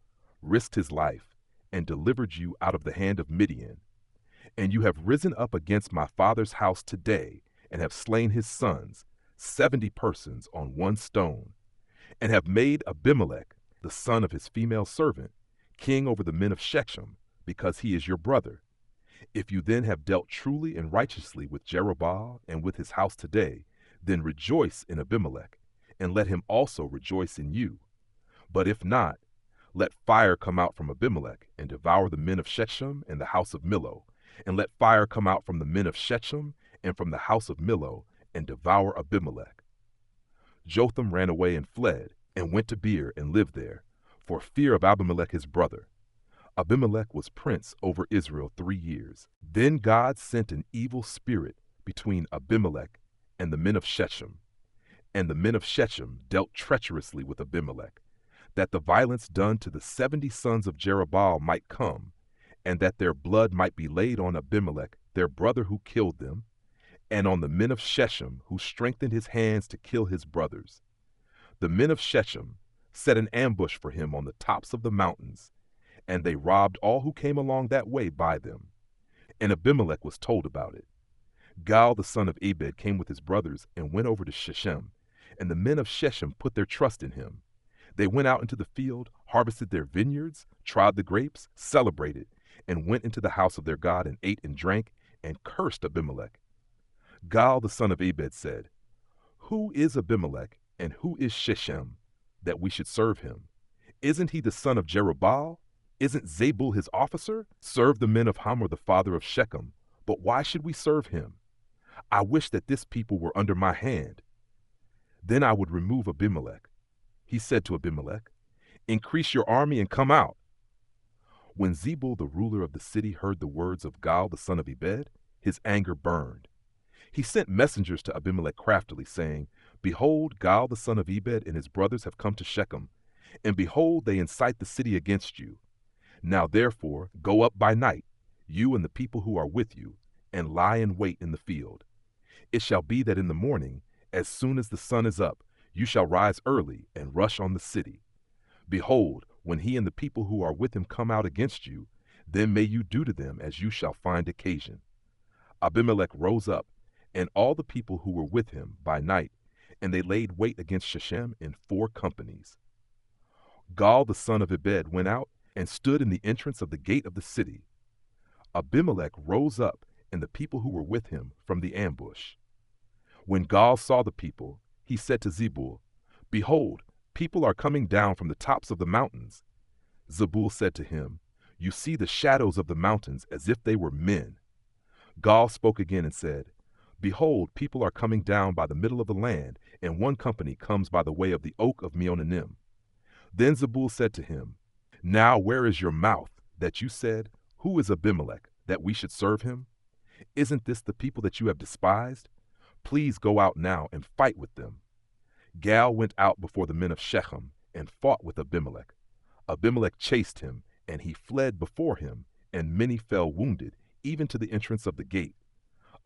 risked his life, and delivered you out of the hand of Midian, and you have risen up against my father's house today, and have slain his sons, 70 persons on one stone, and have made Abimelech, the son of his female servant, king over the men of Shechem, because he is your brother. If you then have dealt truly and righteously with Jerubbaal and with his house today, then rejoice in Abimelech, and let him also rejoice in you. But if not, let fire come out from Abimelech, and devour the men of Shechem and the house of Millo, and let fire come out from the men of Shechem and from the house of Millo, and devour Abimelech. Jotham ran away and fled, and went to Beer and lived there, for fear of Abimelech his brother. Abimelech was prince over Israel 3 years. Then God sent an evil spirit between Abimelech and the men of Shechem, and the men of Shechem dealt treacherously with Abimelech, that the violence done to the 70 sons of Jerubbaal might come, and that their blood might be laid on Abimelech, their brother who killed them, and on the men of Shechem who strengthened his hands to kill his brothers. The men of Shechem set an ambush for him on the tops of the mountains, and they robbed all who came along that way by them. And Abimelech was told about it. Gal the son of Ebed came with his brothers and went over to Shechem, and the men of Shechem put their trust in him. They went out into the field, harvested their vineyards, trod the grapes, celebrated, and went into the house of their God and ate and drank, and cursed Abimelech. Gal the son of Ebed said, Who is Abimelech, and who is Shechem, that we should serve him? Isn't he the son of Jerubbaal? Isn't Zebul his officer? Serve the men of Hamor the father of Shechem, but why should we serve him? I wish that this people were under my hand. Then I would remove Abimelech. He said to Abimelech, Increase your army and come out. When Zebul the ruler of the city heard the words of Gal the son of Ebed, his anger burned. He sent messengers to Abimelech craftily, saying, Behold, Gal the son of Ebed and his brothers have come to Shechem, and behold, they incite the city against you. Now therefore go up by night, you and the people who are with you, and lie in wait in the field. It shall be that in the morning, as soon as the sun is up, you shall rise early and rush on the city. Behold, when he and the people who are with him come out against you, then may you do to them as you shall find occasion. Abimelech rose up, and all the people who were with him by night, and they laid wait against Shechem in 4 companies. Gal the son of Ebed went out and stood in the entrance of the gate of the city. Abimelech rose up, and the people who were with him, from the ambush. When Gal saw the people, he said to Zebul, Behold, people are coming down from the tops of the mountains. Zebul said to him, You see the shadows of the mountains as if they were men. Gal spoke again and said, Behold, people are coming down by the middle of the land, and one company comes by the way of the oak of Meonanim. Then Zebul said to him, Now where is your mouth, that you said, Who is Abimelech, that we should serve him? Isn't this the people that you have despised? Please go out now and fight with them. Gal went out before the men of Shechem and fought with Abimelech. Abimelech chased him, and he fled before him, and many fell wounded, even to the entrance of the gate.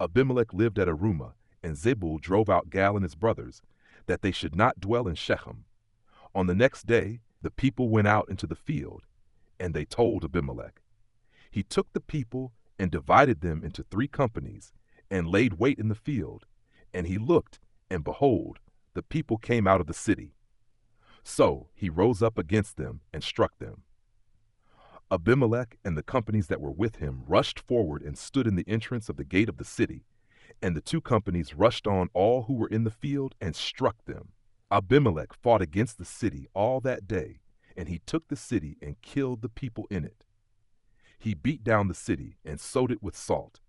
Abimelech lived at Arumah, and Zebul drove out Gal and his brothers, that they should not dwell in Shechem. On the next day, the people went out into the field, and they told Abimelech. He took the people and divided them into 3 companies, and laid wait in the field. And he looked, and behold, the people came out of the city. So he rose up against them and struck them. Abimelech and the companies that were with him rushed forward and stood in the entrance of the gate of the city, and the 2 companies rushed on all who were in the field and struck them. Abimelech fought against the city all that day, and he took the city and killed the people in it. He beat down the city and sowed it with salt.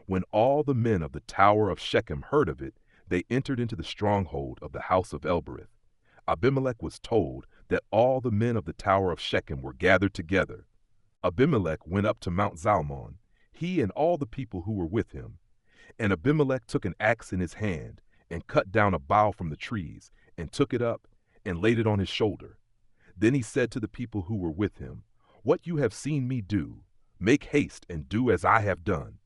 When all the men of the tower of Shechem heard of it, they entered into the stronghold of the house of Elbereth. Abimelech was told that all the men of the tower of Shechem were gathered together. Abimelech went up to Mount Zalmon, he and all the people who were with him. And Abimelech took an axe in his hand, and cut down a bough from the trees, and took it up, and laid it on his shoulder. Then he said to the people who were with him, What you have seen me do, make haste and do as I have done.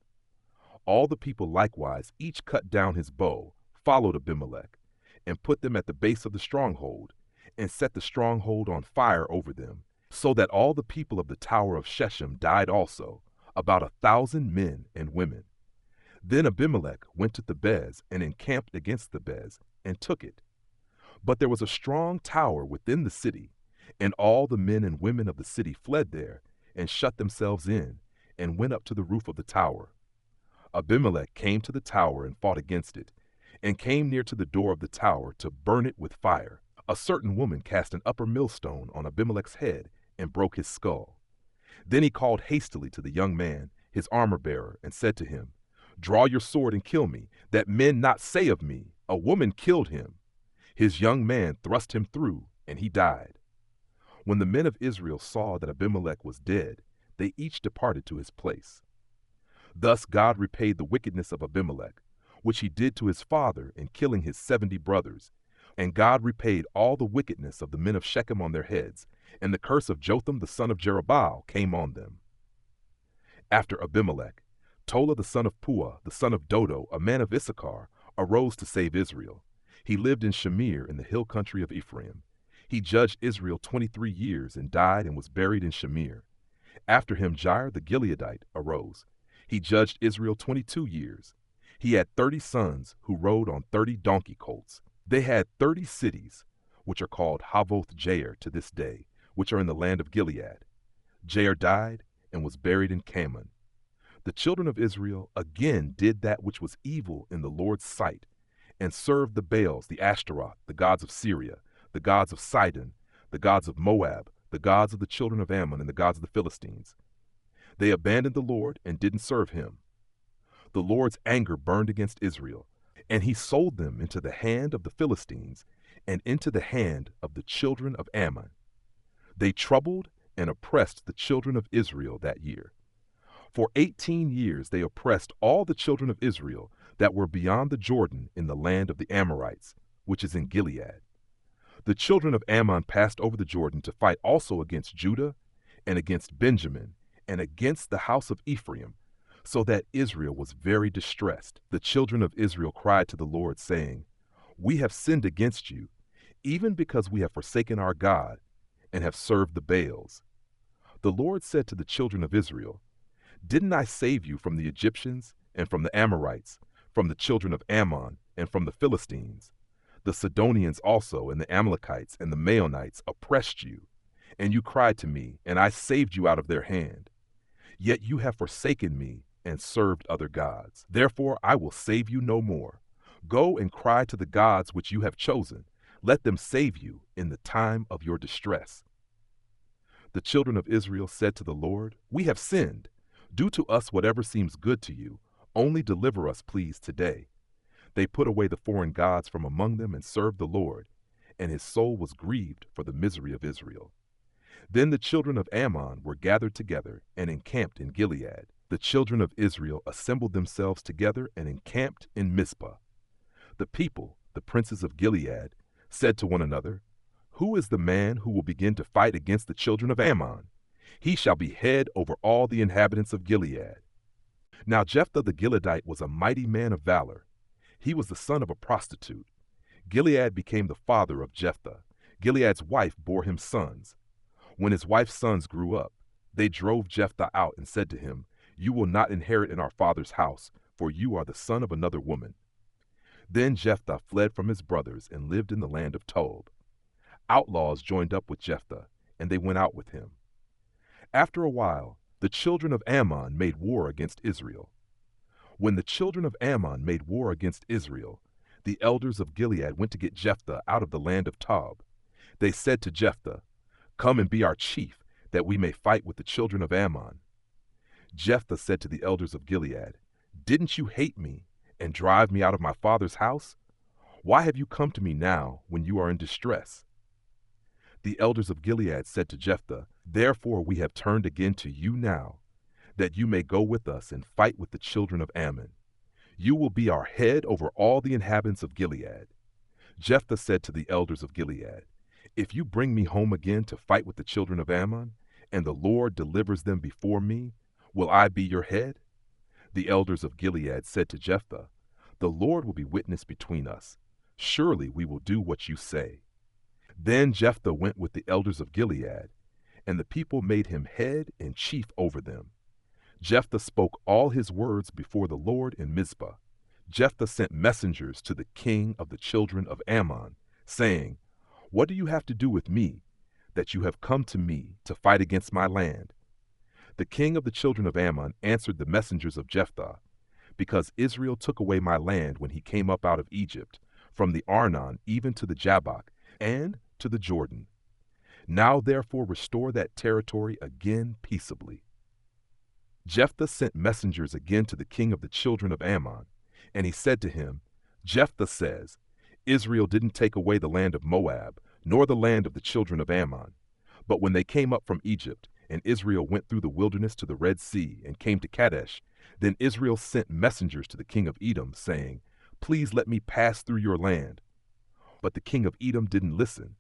All the people likewise, each cut down his bow, followed Abimelech, and put them at the base of the stronghold, and set the stronghold on fire over them, so that all the people of the tower of Shechem died also, about 1,000 men and women. Then Abimelech went to Thebez and encamped against Thebez and took it. But there was a strong tower within the city, and all the men and women of the city fled there and shut themselves in and went up to the roof of the tower. Abimelech came to the tower and fought against it, and came near to the door of the tower to burn it with fire. A certain woman cast an upper millstone on Abimelech's head and broke his skull. Then he called hastily to the young man, his armor-bearer, and said to him, "Draw your sword and kill me, that men not say of me, 'A woman killed him.' His young man thrust him through, and he died." When the men of Israel saw that Abimelech was dead, they each departed to his place. Thus God repaid the wickedness of Abimelech, which he did to his father in killing his 70 brothers. And God repaid all the wickedness of the men of Shechem on their heads, and the curse of Jotham the son of Jerubbaal came on them. After Abimelech, Tola the son of Puah, the son of Dodo, a man of Issachar, arose to save Israel. He lived in Shamir in the hill country of Ephraim. He judged Israel 23 years and died and was buried in Shamir. After him Jair the Gileadite arose. He judged Israel 22 years. He had 30 sons who rode on 30 donkey colts. They had 30 cities, which are called Havoth Jair to this day, which are in the land of Gilead. Jair died and was buried in Cammon. The children of Israel again did that which was evil in the Lord's sight, and served the Baals, the Ashtaroth, the gods of Syria, the gods of Sidon, the gods of Moab, the gods of the children of Ammon, and the gods of the Philistines. They abandoned the Lord and didn't serve him. The Lord's anger burned against Israel, and he sold them into the hand of the Philistines and into the hand of the children of Ammon. They troubled and oppressed the children of Israel that year. For 18 years they oppressed all the children of Israel that were beyond the Jordan in the land of the Amorites, which is in Gilead. The children of Ammon passed over the Jordan to fight also against Judah and against Benjamin and against the house of Ephraim, so that Israel was very distressed. The children of Israel cried to the Lord, saying, "We have sinned against you, even because we have forsaken our God and have served the Baals." The Lord said to the children of Israel, "Didn't I save you from the Egyptians and from the Amorites, from the children of Ammon and from the Philistines? The Sidonians also and the Amalekites and the Maonites oppressed you, and you cried to me, and I saved you out of their hand. Yet you have forsaken me and served other gods. Therefore I will save you no more. Go and cry to the gods which you have chosen. Let them save you in the time of your distress." The children of Israel said to the Lord, "We have sinned. Do to us whatever seems good to you. Only deliver us, please, today." They put away the foreign gods from among them and served the Lord, and his soul was grieved for the misery of Israel. Then the children of Ammon were gathered together and encamped in Gilead. The children of Israel assembled themselves together and encamped in Mizpah. The people, the princes of Gilead, said to one another, "Who is the man who will begin to fight against the children of Ammon? He shall be head over all the inhabitants of Gilead." Now Jephthah the Gileadite was a mighty man of valor. He was the son of a prostitute. Gilead became the father of Jephthah. Gilead's wife bore him sons. When his wife's sons grew up, they drove Jephthah out and said to him, "You will not inherit in our father's house, for you are the son of another woman." Then Jephthah fled from his brothers and lived in the land of Tob. Outlaws joined up with Jephthah, and they went out with him. After a while, the children of Ammon made war against Israel. When the children of Ammon made war against Israel, the elders of Gilead went to get Jephthah out of the land of Tob. They said to Jephthah, "Come and be our chief, that we may fight with the children of Ammon." Jephthah said to the elders of Gilead, "Didn't you hate me and drive me out of my father's house? Why have you come to me now when you are in distress?" The elders of Gilead said to Jephthah, "Therefore we have turned again to you now, that you may go with us and fight with the children of Ammon. You will be our head over all the inhabitants of Gilead." Jephthah said to the elders of Gilead, "If you bring me home again to fight with the children of Ammon, and the Lord delivers them before me, will I be your head?" The elders of Gilead said to Jephthah, "The Lord will be witness between us. Surely we will do what you say." Then Jephthah went with the elders of Gilead, and the people made him head and chief over them. Jephthah spoke all his words before the Lord in Mizpah. Jephthah sent messengers to the king of the children of Ammon, saying, "What do you have to do with me, that you have come to me to fight against my land?" The king of the children of Ammon answered the messengers of Jephthah, "Because Israel took away my land when he came up out of Egypt, from the Arnon even to the Jabbok, and to the Jordan. Now therefore restore that territory again peaceably." Jephthah sent messengers again to the king of the children of Ammon, and he said to him, "Jephthah says, Israel didn't take away the land of Moab, nor the land of the children of Ammon. But when they came up from Egypt, and Israel went through the wilderness to the Red Sea, and came to Kadesh, then Israel sent messengers to the king of Edom, saying, Please let me pass through your land. But the king of Edom didn't listen.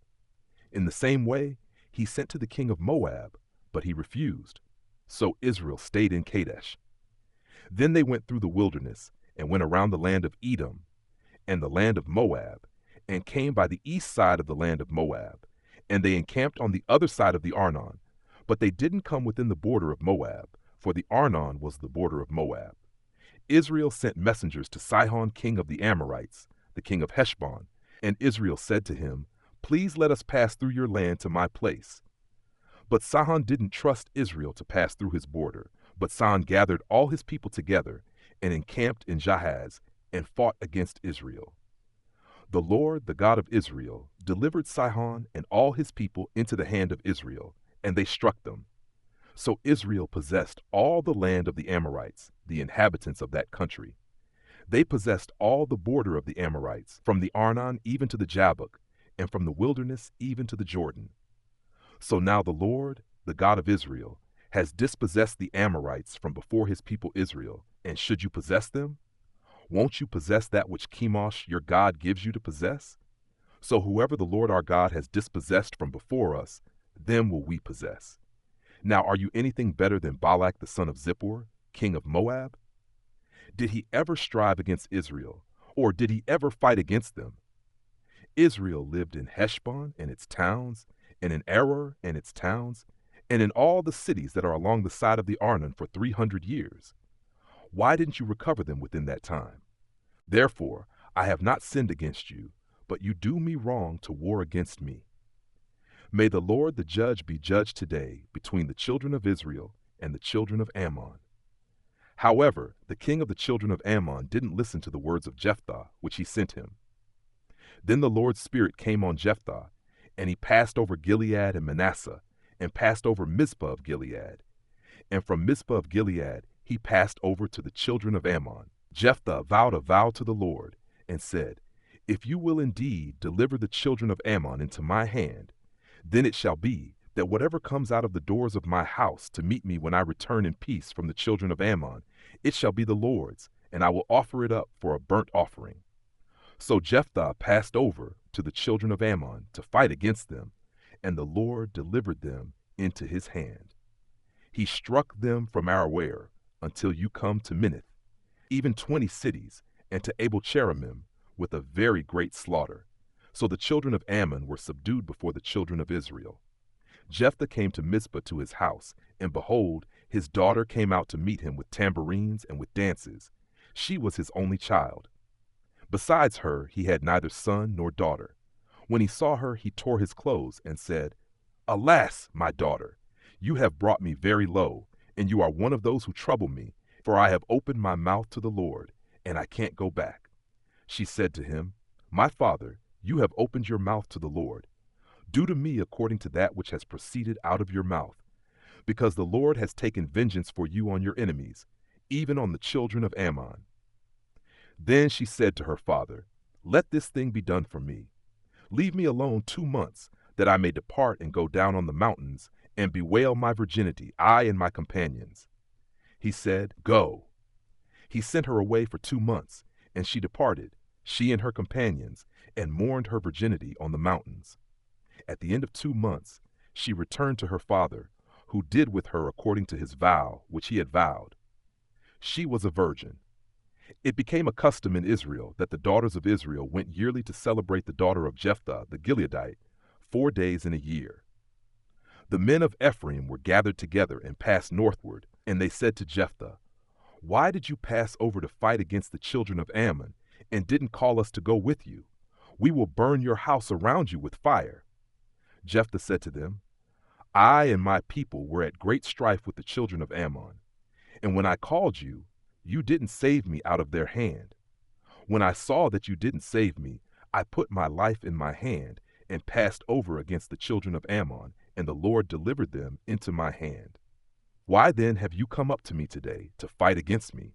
In the same way, he sent to the king of Moab, but he refused. So Israel stayed in Kadesh. Then they went through the wilderness, and went around the land of Edom, and the land of Moab, and came by the east side of the land of Moab, and they encamped on the other side of the Arnon. But they didn't come within the border of Moab, for the Arnon was the border of Moab. Israel sent messengers to Sihon king of the Amorites, the king of Heshbon, and Israel said to him, Please let us pass through your land to my place. But Sihon didn't trust Israel to pass through his border, but Sihon gathered all his people together, and encamped in Jahaz, and fought against Israel. The Lord, the God of Israel, delivered Sihon and all his people into the hand of Israel, and they struck them. So Israel possessed all the land of the Amorites, the inhabitants of that country. They possessed all the border of the Amorites, from the Arnon even to the Jabbok, and from the wilderness even to the Jordan. So now the Lord, the God of Israel, has dispossessed the Amorites from before his people Israel, and should you possess them? Won't you possess that which Chemosh your God gives you to possess? So whoever the Lord our God has dispossessed from before us, them will we possess. Now are you anything better than Balak the son of Zippor, king of Moab? Did he ever strive against Israel, or did he ever fight against them? Israel lived in Heshbon and its towns, and in Aroer and its towns, and in all the cities that are along the side of the Arnon for 300 years. Why didn't you recover them within that time? Therefore, I have not sinned against you, but you do me wrong to war against me. May the Lord the judge be judged today between the children of Israel and the children of Ammon. However, the king of the children of Ammon didn't listen to the words of Jephthah, which he sent him. Then the Lord's Spirit came on Jephthah, and he passed over Gilead and Manasseh, and passed over Mizpah of Gilead. And from Mizpah of Gilead he passed over to the children of Ammon. Jephthah vowed a vow to the Lord, and said, If you will indeed deliver the children of Ammon into my hand, then it shall be that whatever comes out of the doors of my house to meet me when I return in peace from the children of Ammon, it shall be the Lord's, and I will offer it up for a burnt offering. So Jephthah passed over to the children of Ammon to fight against them, and the Lord delivered them into his hand. He struck them from Aroer until you come to Minnith, even 20 cities, and to Abel-cheramim, with a very great slaughter. So the children of Ammon were subdued before the children of Israel. Jephthah came to Mizpah to his house, and behold, his daughter came out to meet him with tambourines and with dances. She was his only child. Besides her, he had neither son nor daughter. When he saw her, he tore his clothes and said, Alas, my daughter, you have brought me very low, and you are one of those who trouble me, for I have opened my mouth to the Lord, and I can't go back. She said to him, My father, you have opened your mouth to the Lord. Do to me according to that which has proceeded out of your mouth, because the Lord has taken vengeance for you on your enemies, even on the children of Ammon. Then she said to her father, Let this thing be done for me. Leave me alone 2 months, that I may depart and go down on the mountains, and bewail my virginity, I and my companions. He said, Go. He sent her away for 2 months, and she departed, she and her companions, and mourned her virginity on the mountains. At the end of 2 months, she returned to her father, who did with her according to his vow, which he had vowed. She was a virgin. It became a custom in Israel that the daughters of Israel went yearly to celebrate the daughter of Jephthah the Gileadite 4 days in a year. The men of Ephraim were gathered together and passed northward, And they said to Jephthah, "Why did you pass over to fight against the children of Ammon and didn't call us to go with you? We will burn your house around you with fire." Jephthah said to them, "I and my people were at great strife with the children of Ammon, and when I called you, you didn't save me out of their hand. When I saw that you didn't save me, I put my life in my hand and passed over against the children of Ammon, and the Lord delivered them into my hand. Why then have you come up to me today to fight against me?"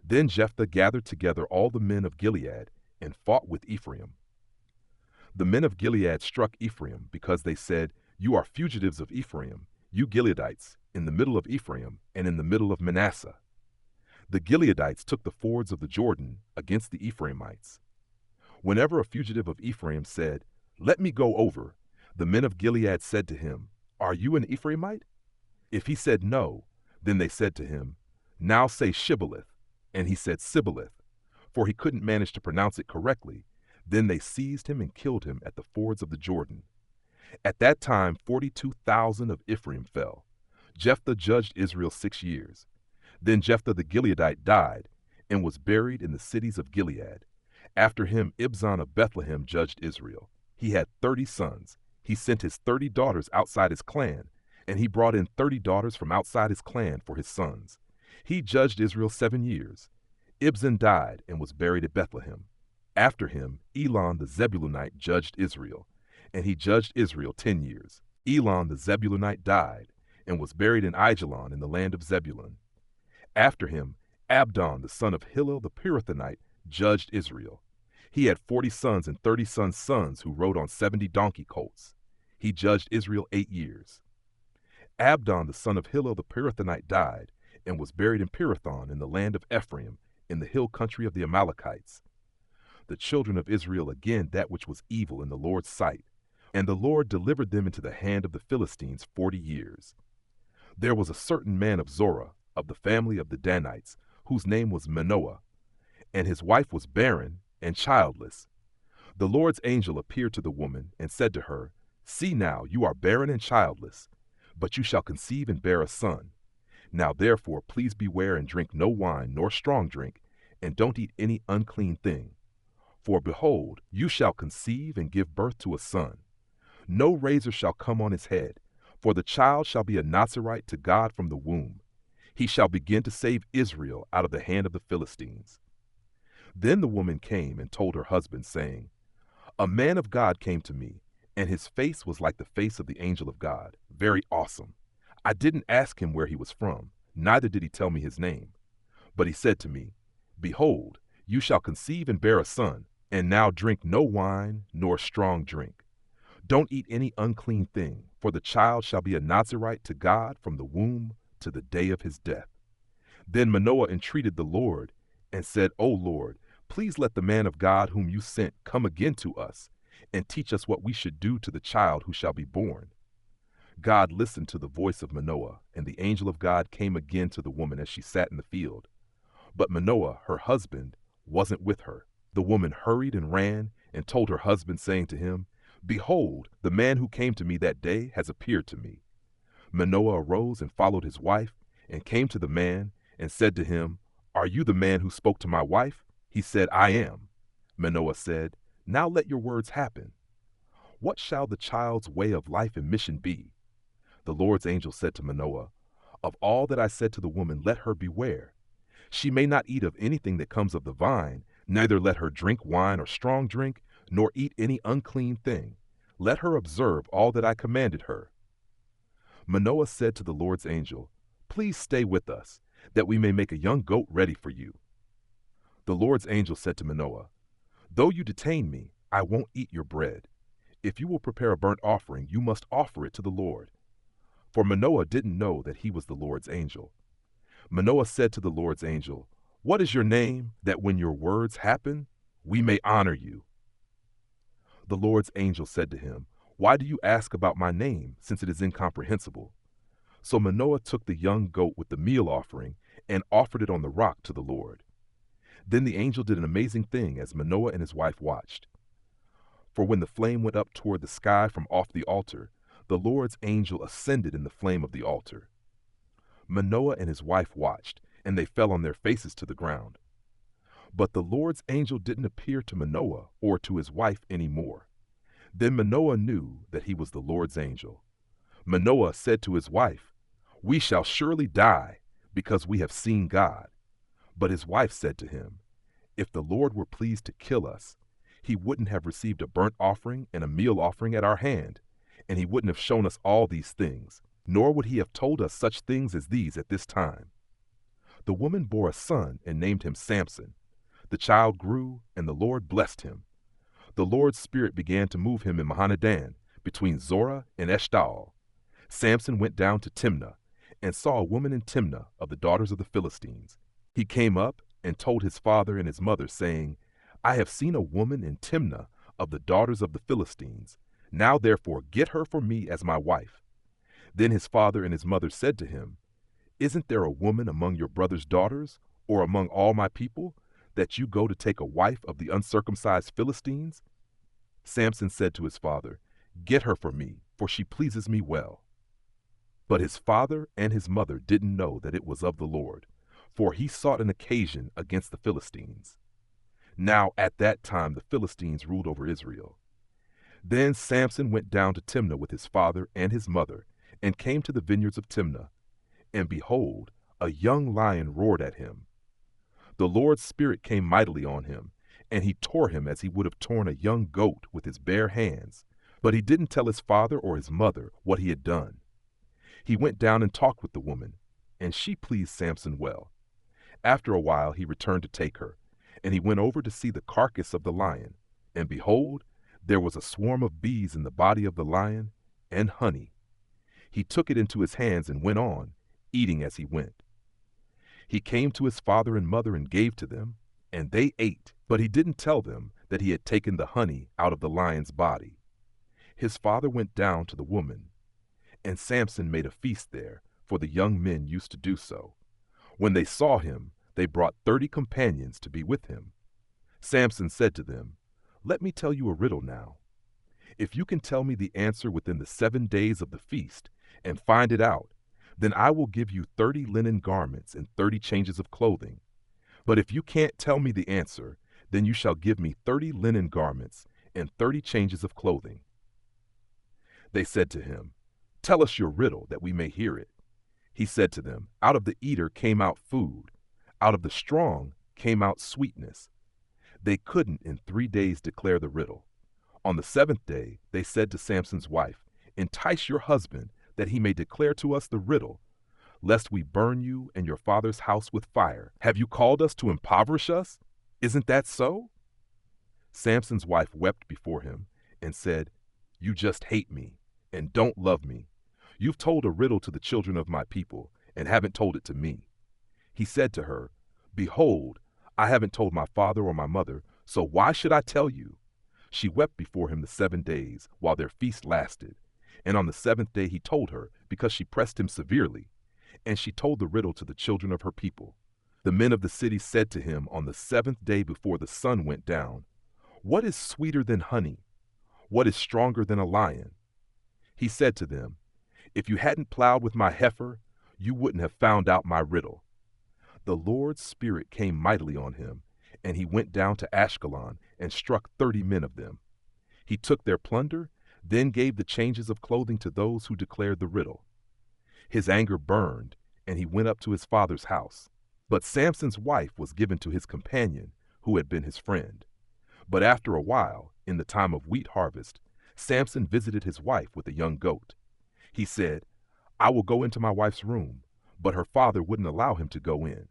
Then Jephthah gathered together all the men of Gilead and fought with Ephraim. The men of Gilead struck Ephraim because they said, "You are fugitives of Ephraim, you Gileadites, in the middle of Ephraim and in the middle of Manasseh." The Gileadites took the fords of the Jordan against the Ephraimites. Whenever a fugitive of Ephraim said, "Let me go over," the men of Gilead said to him, "Are you an Ephraimite?" If he said no, then they said to him, "Now say Shibboleth," and he said Sibboleth, for he couldn't manage to pronounce it correctly. Then they seized him and killed him at the fords of the Jordan. At that time 42,000 of Ephraim fell. Jephthah judged Israel 6 years. Then Jephthah the Gileadite died and was buried in the cities of Gilead. After him Ibzan of Bethlehem judged Israel. He had 30 sons. He sent his 30 daughters outside his clan, and he brought in 30 daughters from outside his clan for his sons. He judged Israel 7 years. Ibzan died and was buried at Bethlehem. After him Elon the Zebulunite judged Israel, and he judged Israel 10 years. Elon the Zebulunite died and was buried in Aijalon in the land of Zebulun. After him Abdon the son of Hillel the Pirathonite judged Israel. He had 40 sons and 30 sons who rode on 70 donkey colts. He judged Israel 8 years. Abdon the son of Hillel the Pirathonite died and was buried in Pirathon in the land of Ephraim in the hill country of the Amalekites. The children of Israel again that which was evil in the Lord's sight, and the Lord delivered them into the hand of the Philistines 40 years. There was a certain man of Zorah, of the family of the Danites, whose name was Manoah, and his wife was barren and childless. The Lord's angel appeared to the woman and said to her, "See now, you are barren and childless, but you shall conceive and bear a son. Now therefore please beware and drink no wine nor strong drink, and don't eat any unclean thing. For behold, you shall conceive and give birth to a son. No razor shall come on his head, for the child shall be a Nazirite to God from the womb. He shall begin to save Israel out of the hand of the Philistines." Then the woman came and told her husband, saying, "A man of God came to me, and his face was like the face of the angel of God, very awesome. I didn't ask him where he was from, neither did he tell me his name. But he said to me, 'Behold, you shall conceive and bear a son, and now drink no wine nor strong drink. Don't eat any unclean thing, for the child shall be a Nazirite to God from the womb to the day of his death.' Then Manoah entreated the Lord and said, 'O Lord, please let the man of God whom you sent come again to us and teach us what we should do to the child who shall be born.' God listened to the voice of Manoah, and the angel of God came again to the woman as she sat in the field. But Manoah, her husband, wasn't with her. The woman hurried and ran and told her husband, saying to him, 'Behold, the man who came to me that day has appeared to me.' Manoah arose and followed his wife, and came to the man, and said to him, 'Are you the man who spoke to my wife?' He said, 'I am.' Manoah said, 'Now let your words happen. What shall the child's way of life and mission be?' The Lord's angel said to Manoah, 'Of all that I said to the woman, let her beware. She may not eat of anything that comes of the vine, neither let her drink wine or strong drink, nor eat any unclean thing. Let her observe all that I commanded her.' Manoah said to the Lord's angel, 'Please stay with us, that we may make a young goat ready for you.' The Lord's angel said to Manoah, 'Though you detain me, I won't eat your bread. If you will prepare a burnt offering, you must offer it to the Lord.' For Manoah didn't know that he was the Lord's angel. Manoah said to the Lord's angel, 'What is your name, that when your words happen, we may honor you?' The Lord's angel said to him, 'Why do you ask about my name, since it is incomprehensible?' So Manoah took the young goat with the meal offering and offered it on the rock to the Lord. Then the angel did an amazing thing as Manoah and his wife watched. For when the flame went up toward the sky from off the altar, the Lord's angel ascended in the flame of the altar. Manoah and his wife watched, and they fell on their faces to the ground. But the Lord's angel didn't appear to Manoah or to his wife any more. Then Manoah knew that he was the Lord's angel. Manoah said to his wife, "We shall surely die, because we have seen God." But his wife said to him, "If the Lord were pleased to kill us, he wouldn't have received a burnt offering and a meal offering at our hand, and he wouldn't have shown us all these things, nor would he have told us such things as these at this time." The woman bore a son and named him Samson. The child grew, and the Lord blessed him. The Lord's Spirit began to move him in Mahanadan, between Zorah and Eshtaol. Samson went down to Timnah, and saw a woman in Timnah of the daughters of the Philistines. He came up and told his father and his mother, saying, "I have seen a woman in Timnah of the daughters of the Philistines. Now therefore get her for me as my wife." Then his father and his mother said to him, "Isn't there a woman among your brother's daughters, or among all my people, that you go to take a wife of the uncircumcised Philistines?" Samson said to his father, "Get her for me, for she pleases me well." But his father and his mother didn't know that it was of the Lord, for he sought an occasion against the Philistines. Now at that time the Philistines ruled over Israel. Then Samson went down to Timnah with his father and his mother, and came to the vineyards of Timnah. And behold, a young lion roared at him. The Lord's Spirit came mightily on him, and he tore him as he would have torn a young goat with his bare hands. But he didn't tell his father or his mother what he had done. He went down and talked with the woman, and she pleased Samson well. After a while he returned to take her, and he went over to see the carcass of the lion. And behold, there was a swarm of bees in the body of the lion, and honey. He took it into his hands and went on, eating as he went. He came to his father and mother and gave to them, and they ate, but he didn't tell them that he had taken the honey out of the lion's body. His father went down to the woman, and Samson made a feast there, for the young men used to do so. When they saw him, they brought 30 companions to be with him. Samson said to them, "Let me tell you a riddle now. If you can tell me the answer within the 7 days of the feast, and find it out, then I will give you 30 linen garments and 30 changes of clothing. But if you can't tell me the answer, then you shall give me 30 linen garments and 30 changes of clothing." They said to him, "Tell us your riddle, that we may hear it." He said to them, "Out of the eater came out food. Out of the strong came out sweetness." They couldn't in 3 days declare the riddle. On the 7th day, they said to Samson's wife, "Entice your husband, that he may declare to us the riddle, lest we burn you and your father's house with fire. Have you called us to impoverish us? Isn't that so?" Samson's wife wept before him and said, "You just hate me and don't love me. You've told a riddle to the children of my people and haven't told it to me." He said to her, "Behold, I haven't told my father or my mother, so why should I tell you?" She wept before him the 7 days while their feast lasted. And on the 7th day he told her, because she pressed him severely. And she told the riddle to the children of her people. The men of the city said to him on the 7th day before the sun went down, "What is sweeter than honey? What is stronger than a lion?" He said to them, "If you hadn't plowed with my heifer, you wouldn't have found out my riddle." The Lord's Spirit came mightily on him, and he went down to Ashkelon and struck 30 men of them. He took their plunder, then gave the changes of clothing to those who declared the riddle. His anger burned, and he went up to his father's house. But Samson's wife was given to his companion, who had been his friend. But after a while, in the time of wheat harvest, Samson visited his wife with a young goat. He said, "I will go into my wife's room," but her father wouldn't allow him to go in.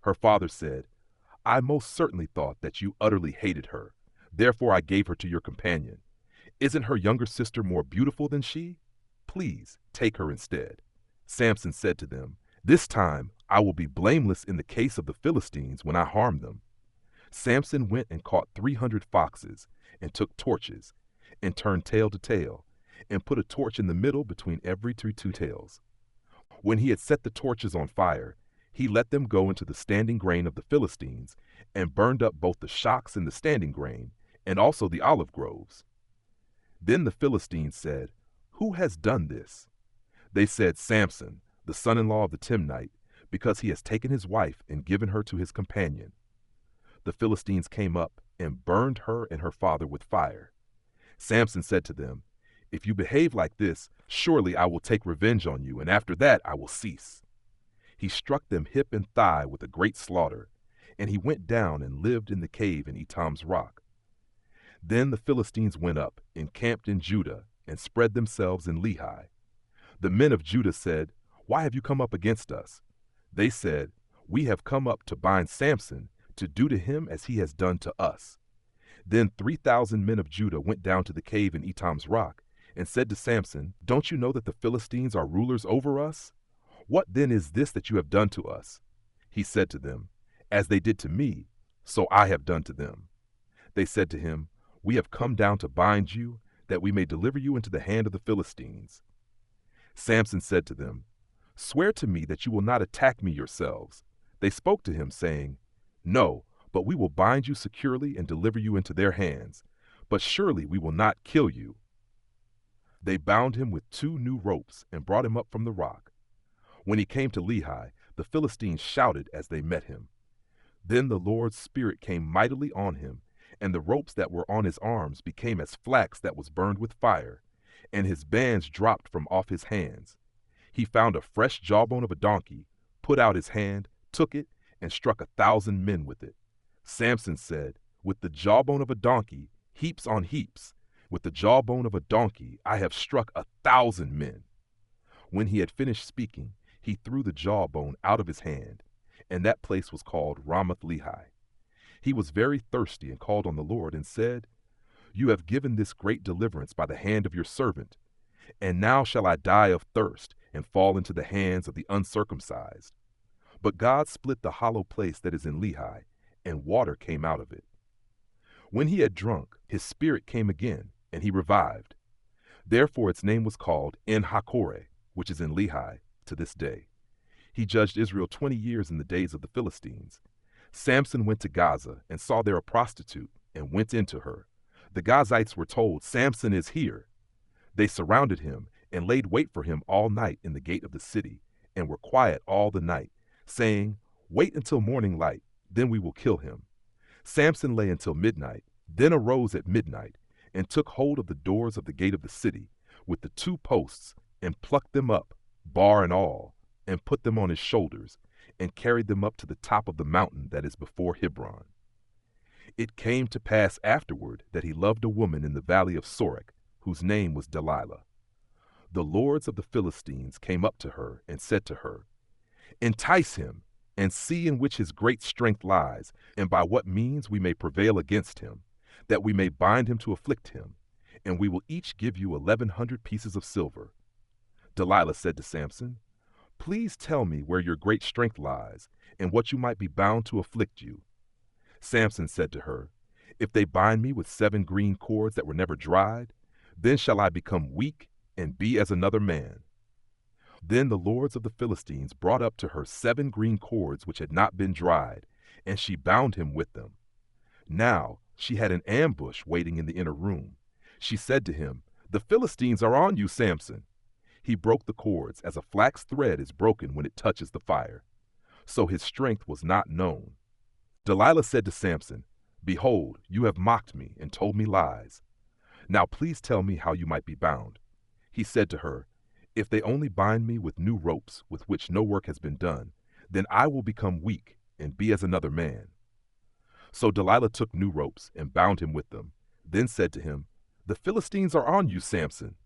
Her father said, "I most certainly thought that you utterly hated her. Therefore I gave her to your companion. Isn't her younger sister more beautiful than she? Please take her instead." Samson said to them, "This time I will be blameless in the case of the Philistines when I harm them." Samson went and caught 300 foxes, and took torches, and turned tail to tail, and put a torch in the middle between every two tails. When he had set the torches on fire, he let them go into the standing grain of the Philistines, and burned up both the shocks in the standing grain, and also the olive groves. Then the Philistines said, "Who has done this?" They said, "Samson, the son-in-law of the Timnite, because he has taken his wife and given her to his companion. The Philistines came up and burned her and her father with fire. Samson said to them, "If you behave like this, surely I will take revenge on you, and after that I will cease." He struck them hip and thigh with a great slaughter, and he went down and lived in the cave in Etam's rock. Then the Philistines went up, encamped in Judah, and spread themselves in Lehi. The men of Judah said, "Why have you come up against us?" They said, "We have come up to bind Samson, to do to him as he has done to us." Then 3,000 men of Judah went down to the cave in Etam's rock, and said to Samson, "Don't you know that the Philistines are rulers over us? What then is this that you have done to us?" He said to them, "As they did to me, so I have done to them." They said to him, "We have come down to bind you, that we may deliver you into the hand of the Philistines." Samson said to them, "Swear to me that you will not attack me yourselves." They spoke to him, saying, "No, but we will bind you securely and deliver you into their hands. But surely we will not kill you." They bound him with 2 new ropes and brought him up from the rock. When he came to Lehi, the Philistines shouted as they met him. Then the Lord's Spirit came mightily on him, and the ropes that were on his arms became as flax that was burned with fire, and his bands dropped from off his hands. He found a fresh jawbone of a donkey, put out his hand, took it, and struck 1,000 men with it. Samson said, "With the jawbone of a donkey, heaps on heaps, with the jawbone of a donkey, I have struck 1,000 men." When he had finished speaking, he threw the jawbone out of his hand, and that place was called Ramath-Lehi. He was very thirsty and called on the Lord and said, "You have given this great deliverance by the hand of your servant, and now shall I die of thirst and fall into the hands of the uncircumcised." But God split the hollow place that is in Lehi, and water came out of it. When he had drunk, his spirit came again, and he revived. Therefore its name was called En-Hakkore, which is in Lehi, to this day. He judged Israel 20 years in the days of the Philistines. Samson went to Gaza and saw there a prostitute, and went into her. The Gazites were told, "Samson is here." They surrounded him and laid wait for him all night in the gate of the city, and were quiet all the night, saying, "Wait until morning light, then we will kill him." Samson lay until midnight, then arose at midnight, and took hold of the doors of the gate of the city, with the 2 posts, and plucked them up, bar and all, and put them on his shoulders, and carried them up to the top of the mountain that is before Hebron. It came to pass afterward that he loved a woman in the valley of Sorek, whose name was Delilah. The lords of the Philistines came up to her and said to her, "Entice him, and see in which his great strength lies, and by what means we may prevail against him, that we may bind him to afflict him, and we will each give you 1,100 pieces of silver." Delilah said to Samson, "Please tell me where your great strength lies, and what you might be bound to afflict you." Samson said to her, "If they bind me with 7 green cords that were never dried, then shall I become weak and be as another man." Then the lords of the Philistines brought up to her 7 green cords which had not been dried, and she bound him with them. Now she had an ambush waiting in the inner room. She said to him, "The Philistines are on you, Samson." He broke the cords as a flax thread is broken when it touches the fire. So his strength was not known. Delilah said to Samson, "Behold, you have mocked me and told me lies. Now please tell me how you might be bound." He said to her, "If they only bind me with new ropes with which no work has been done, then I will become weak and be as another man." So Delilah took new ropes and bound him with them, then said to him, "The Philistines are on you, Samson."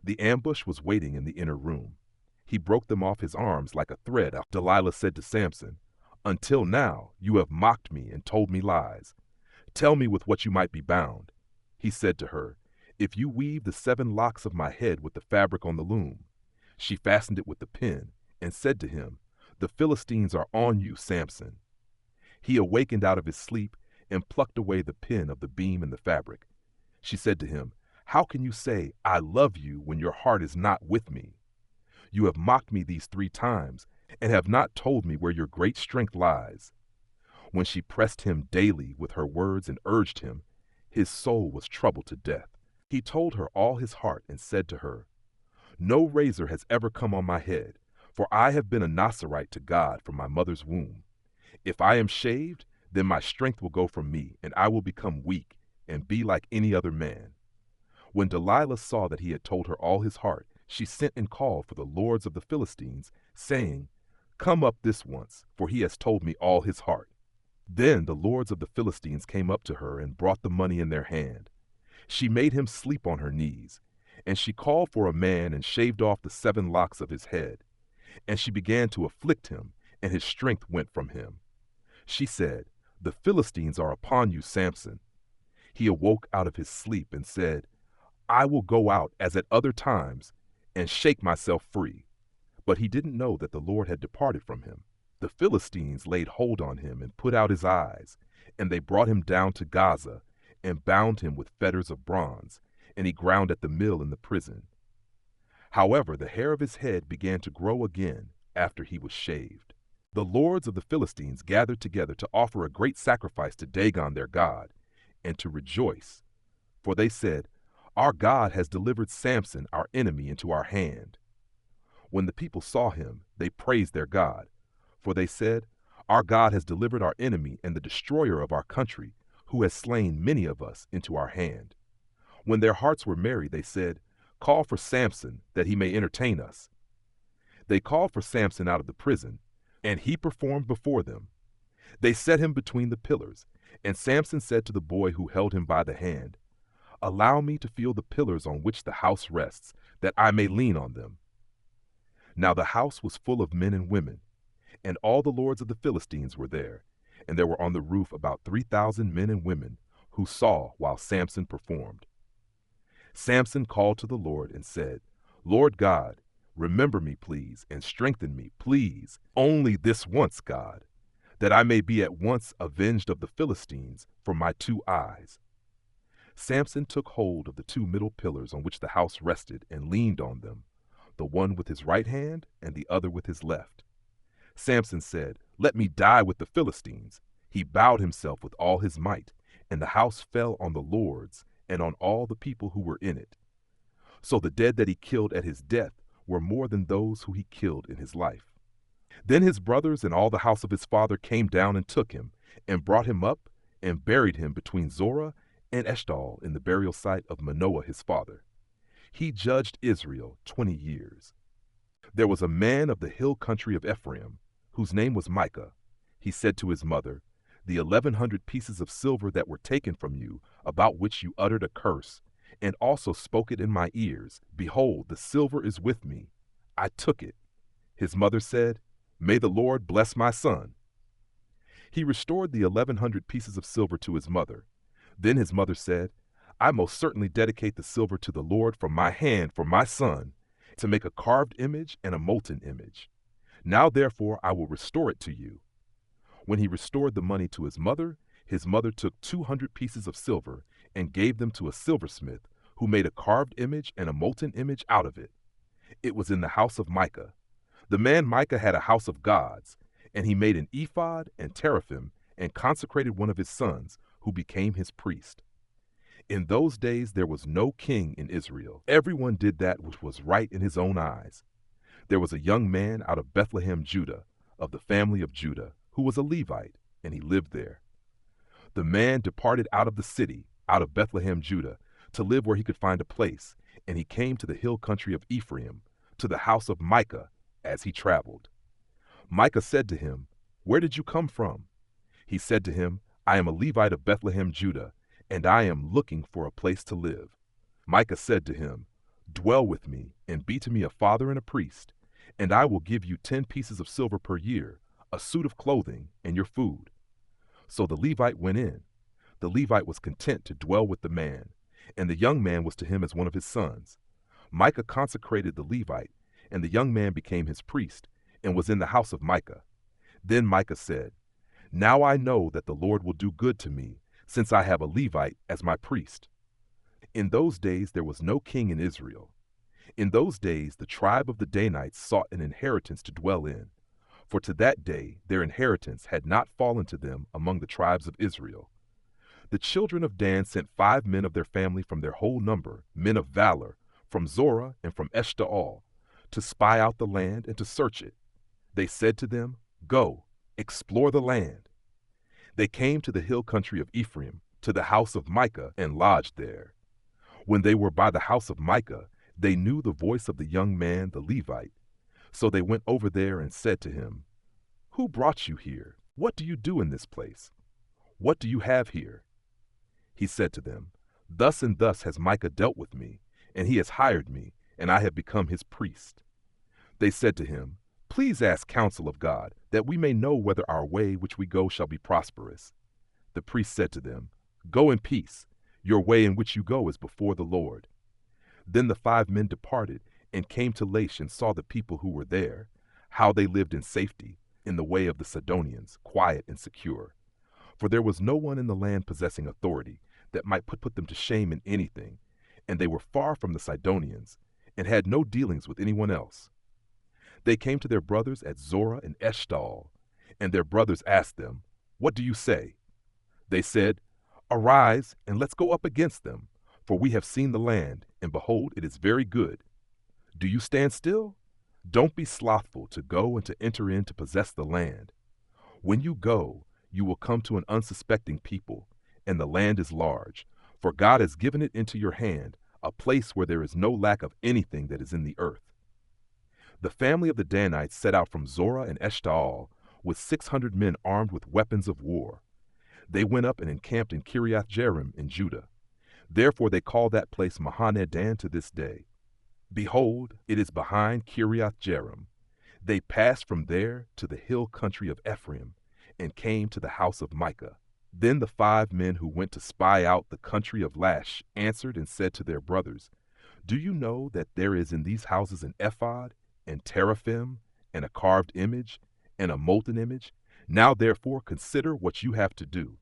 The ambush was waiting in the inner room. He broke them off his arms like a thread. Delilah said to Samson, "Until now you have mocked me and told me lies. Tell me with what you might be bound." He said to her, "If you weave the 7 locks of my head with the fabric on the loom." She fastened it with the pin, and said to him, "The Philistines are on you, Samson." He awakened out of his sleep and plucked away the pin of the beam and the fabric. She said to him, "How can you say, 'I love you,' when your heart is not with me? You have mocked me these 3 times, and have not told me where your great strength lies." When she pressed him daily with her words and urged him, his soul was troubled to death. He told her all his heart and said to her, "No razor has ever come on my head, For I have been a Nazirite to God from my mother's womb. If I am shaved, then my strength will go from me, and I will become weak and be like any other man. When Delilah saw that he had told her all his heart, she sent and called for the lords of the Philistines, saying, Come up this once, for he has told me all his heart. Then the lords of the Philistines came up to her and brought the money in their hand. She made him sleep on her knees, and she called for a man and shaved off the 7 locks of his head. And she began to afflict him, and his strength went from him. She said, The Philistines are upon you, Samson. He awoke out of his sleep and said, I will go out as at other times and shake myself free. But he didn't know that the Lord had departed from him. The Philistines laid hold on him and put out his eyes, and they brought him down to Gaza and bound him with fetters of bronze, and he ground at the mill in the prison. However, the hair of his head began to grow again after he was shaved. The lords of the Philistines gathered together to offer a great sacrifice to Dagon their god, and to rejoice. For they said, Our God has delivered Samson, our enemy, into our hand. When the people saw him, they praised their God. For they said, Our God has delivered our enemy and the destroyer of our country, who has slain many of us, into our hand. When their hearts were merry, they said, Call for Samson, that he may entertain us. They called for Samson out of the prison, and he performed before them. They set him between the pillars, and Samson said to the boy who held him by the hand, Allow me to feel the pillars on which the house rests, that I may lean on them. Now the house was full of men and women, and all the lords of the Philistines were there, and there were on the roof about 3,000 men and women, who saw while Samson performed. Samson called to the Lord and said, Lord God, remember me, please, and strengthen me, please, only this once, God, that I may be at once avenged of the Philistines for my 2 eyes. Samson took hold of the 2 middle pillars on which the house rested and leaned on them, the one with his right hand and the other with his left. Samson said, Let me die with the Philistines. He bowed himself with all his might, and the house fell on the lords and on all the people who were in it. So the dead that he killed at his death were more than those who he killed in his life. Then his brothers and all the house of his father came down and took him, and brought him up, and buried him between Zorah and Eshtaol in the burial site of Manoah his father. He judged Israel 20 years. There was a man of the hill country of Ephraim, whose name was Micah. He said to his mother, The 1,100 pieces of silver that were taken from you, about which you uttered a curse, and also spoke it in my ears, behold, the silver is with me. I took it. His mother said, May the Lord bless my son. He restored the 1,100 pieces of silver to his mother. Then his mother said, I most certainly dedicate the silver to the Lord from my hand for my son, to make a carved image and a molten image. Now therefore I will restore it to you. When he restored the money to his mother took 200 pieces of silver and gave them to a silversmith, who made a carved image and a molten image out of it. It was in the house of Micah. The man Micah had a house of gods, and he made an ephod and teraphim, and consecrated one of his sons, who became his priest. In those days there was no king in Israel. Everyone did that which was right in his own eyes. There was a young man out of Bethlehem, Judah, of the family of Judah, who was a Levite, and he lived there. The man departed out of the city, out of Bethlehem, Judah, to live where he could find a place, and he came to the hill country of Ephraim, to the house of Micah, as he traveled. Micah said to him, Where did you come from? He said to him, I am a Levite of Bethlehem, Judah, and I am looking for a place to live. Micah said to him, Dwell with me, and be to me a father and a priest, and I will give you 10 pieces of silver per year, a suit of clothing, and your food. So the Levite went in. The Levite was content to dwell with the man, and the young man was to him as one of his sons. Micah consecrated the Levite, and the young man became his priest, and was in the house of Micah. Then Micah said, Now I know that the Lord will do good to me, since I have a Levite as my priest. In those days there was no king in Israel. In those days the tribe of the Danites sought an inheritance to dwell in, for to that day their inheritance had not fallen to them among the tribes of Israel. The children of Dan sent 5 men of their family from their whole number, men of valor, from Zorah and from Eshtaol, to spy out the land and to search it. They said to them, "Go, explore the land." They came to the hill country of Ephraim, to the house of Micah, and lodged there. When they were by the house of Micah, they knew the voice of the young man, the Levite. So they went over there and said to him, "Who brought you here? What do you do in this place? What do you have here?" He said to them, "Thus and thus has Micah dealt with me, and he has hired me, and I have become his priest." They said to him, "Please ask counsel of God, that we may know whether our way which we go shall be prosperous." The priest said to them, "Go in peace. Your way in which you go is before the Lord." Then the 5 men departed and came to Laish and saw the people who were there, how they lived in safety, in the way of the Sidonians, quiet and secure. For there was no one in the land possessing authority that might put them to shame in anything, and they were far from the Sidonians, and had no dealings with anyone else. They came to their brothers at Zorah and Eshtaol, and their brothers asked them, "What do you say?" They said, "Arise, and let's go up against them, for we have seen the land, and behold, it is very good. Do you stand still? Don't be slothful to go and to enter in to possess the land. When you go, you will come to an unsuspecting people, and the land is large, for God has given it into your hand, a place where there is no lack of anything that is in the earth." The family of the Danites set out from Zorah and Eshtaol with 600 men armed with weapons of war. They went up and encamped in Kiriath Jearim in Judah. Therefore they call that place Mahaneh Dan to this day. Behold, it is behind Kiriath Jearim. They passed from there to the hill country of Ephraim, and came to the house of Micah. Then the 5 men who went to spy out the country of Laish answered and said to their brothers, "Do you know that there is in these houses an ephod, and teraphim, and a carved image, and a molten image? Now therefore consider what you have to do."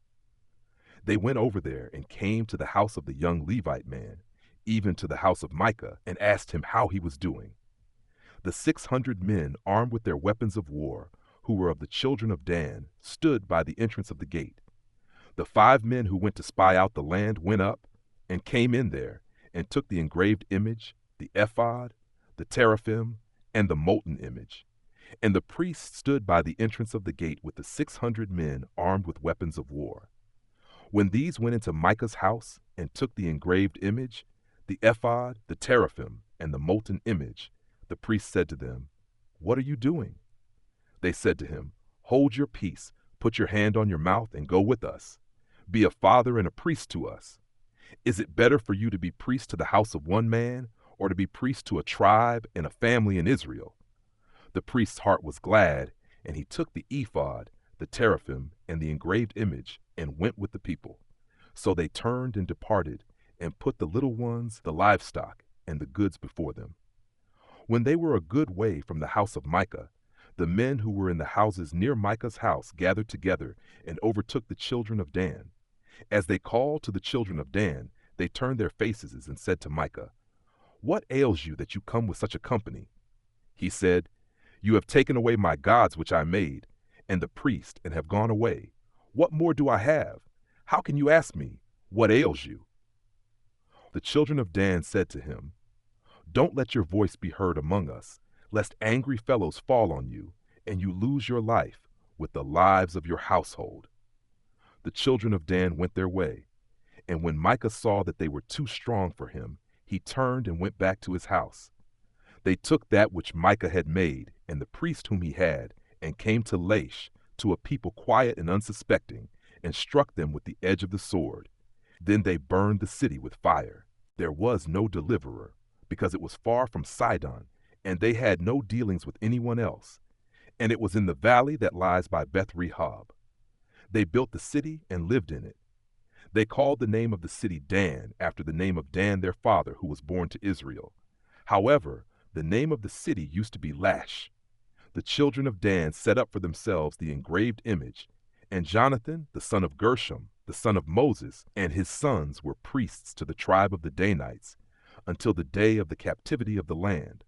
They went over there and came to the house of the young Levite man, even to the house of Micah, and asked him how he was doing. The 600 men armed with their weapons of war, who were of the children of Dan, stood by the entrance of the gate. The 5 men who went to spy out the land went up, and came in there, and took the engraved image, the ephod, the teraphim, and the molten image. And the priest stood by the entrance of the gate with the 600 men armed with weapons of war. When these went into Micah's house and took the engraved image, the ephod, the teraphim, and the molten image, the priest said to them, "What are you doing?" They said to him, "Hold your peace, put your hand on your mouth, and go with us. Be a father and a priest to us. Is it better for you to be priest to the house of one man, or to be priest to a tribe and a family in Israel?" The priest's heart was glad, and he took the ephod, the teraphim, and the engraved image, and went with the people. So they turned and departed, and put the little ones, the livestock, and the goods before them. When they were a good way from the house of Micah, the men who were in the houses near Micah's house gathered together and overtook the children of Dan. As they called to the children of Dan, they turned their faces and said to Micah, "What ails you that you come with such a company?" He said, "You have taken away my gods which I made, and the priest, and have gone away. What more do I have? How can you ask me, what ails you?" The children of Dan said to him, "Don't let your voice be heard among us, lest angry fellows fall on you, and you lose your life with the lives of your household." The children of Dan went their way, and when Micah saw that they were too strong for him, he turned and went back to his house. They took that which Micah had made, and the priest whom he had, and came to Laish, to a people quiet and unsuspecting, and struck them with the edge of the sword. Then they burned the city with fire. There was no deliverer, because it was far from Sidon, and they had no dealings with anyone else. And it was in the valley that lies by Beth Rehob. They built the city and lived in it. They called the name of the city Dan, after the name of Dan their father, who was born to Israel. However, the name of the city used to be Laish. The children of Dan set up for themselves the engraved image, and Jonathan, the son of Gershom, the son of Moses, and his sons were priests to the tribe of the Danites, until the day of the captivity of the land.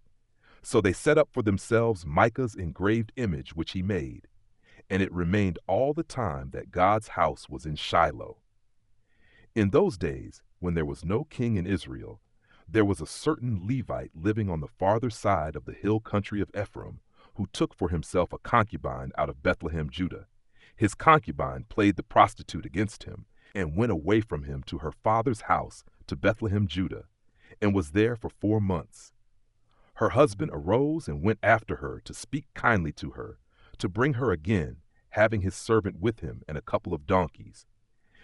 So they set up for themselves Micah's engraved image which he made, and it remained all the time that God's house was in Shiloh. In those days, when there was no king in Israel, There was a certain Levite living on the farther side of the hill country of Ephraim, who took for himself a concubine out of Bethlehem, Judah. His concubine played the prostitute against him, and went away from him to her father's house to Bethlehem, Judah, and was there for 4 months. Her husband arose and went after her to speak kindly to her, to bring her again, having his servant with him and a couple of donkeys.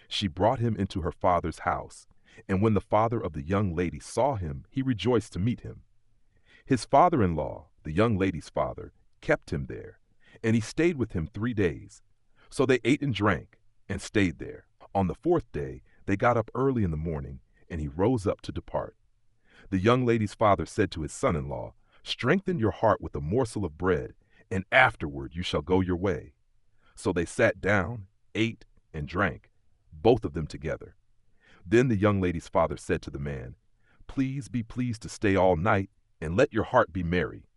She brought him into her father's house, and when the father of the young lady saw him, he rejoiced to meet him. His father-in-law, the young lady's father, kept him there, and he stayed with him 3 days. So they ate and drank, and stayed there. On the 4th day, they got up early in the morning, and he rose up to depart. The young lady's father said to his son-in-law, "Strengthen your heart with a morsel of bread, and afterward you shall go your way." So they sat down, ate, and drank, both of them together. Then the young lady's father said to the man, "Please be pleased to stay all night, and let your heart be merry."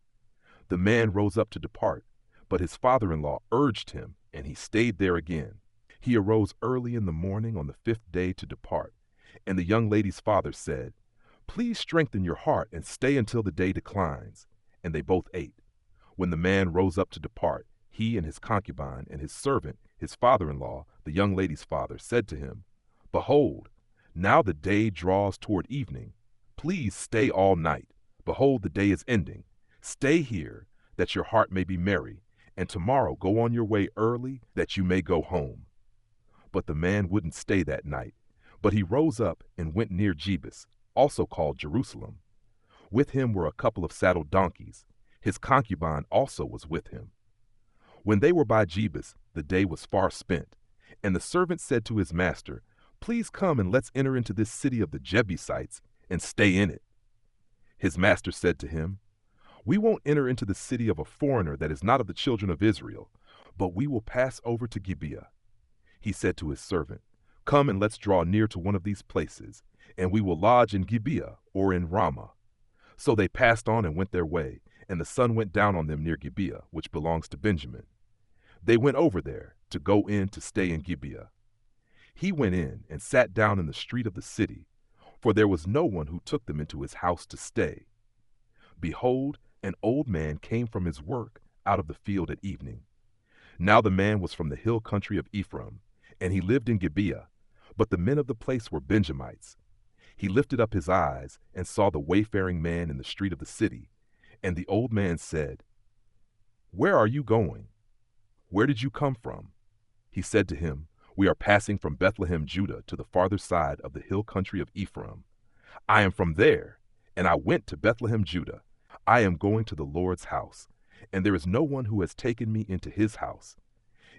The man rose up to depart, but his father-in-law urged him, and he stayed there again. He arose early in the morning on the 5th day to depart, and the young lady's father said, "Please strengthen your heart and stay until the day declines." And they both ate. When the man rose up to depart, he and his concubine and his servant, his father-in-law, the young lady's father, said to him, "Behold, now the day draws toward evening. Please stay all night. Behold, the day is ending. Stay here, that your heart may be merry, and tomorrow go on your way early, that you may go home." But the man wouldn't stay that night, but he rose up and went near Jebus, also called Jerusalem. With him were a couple of saddled donkeys. His concubine also was with him. When they were by Jebus, the day was far spent, and the servant said to his master, "Please come and let's enter into this city of the Jebusites and stay in it." His master said to him, "We won't enter into the city of a foreigner that is not of the children of Israel, but we will pass over to Gibeah." He said to his servant, "Come and let's draw near to one of these places, and we will lodge in Gibeah or in Ramah." So they passed on and went their way, and the sun went down on them near Gibeah, which belongs to Benjamin. They went over there to go in to stay in Gibeah. He went in and sat down in the street of the city, for there was no one who took them into his house to stay. Behold, an old man came from his work out of the field at evening. Now the man was from the hill country of Ephraim, and he lived in Gibeah, but the men of the place were Benjamites. He lifted up his eyes and saw the wayfaring man in the street of the city, and the old man said, "Where are you going? Where did you come from?" He said to him, "We are passing from Bethlehem, Judah, to the farther side of the hill country of Ephraim. I am from there, and I went to Bethlehem, Judah. I am going to the Lord's house, and there is no one who has taken me into his house.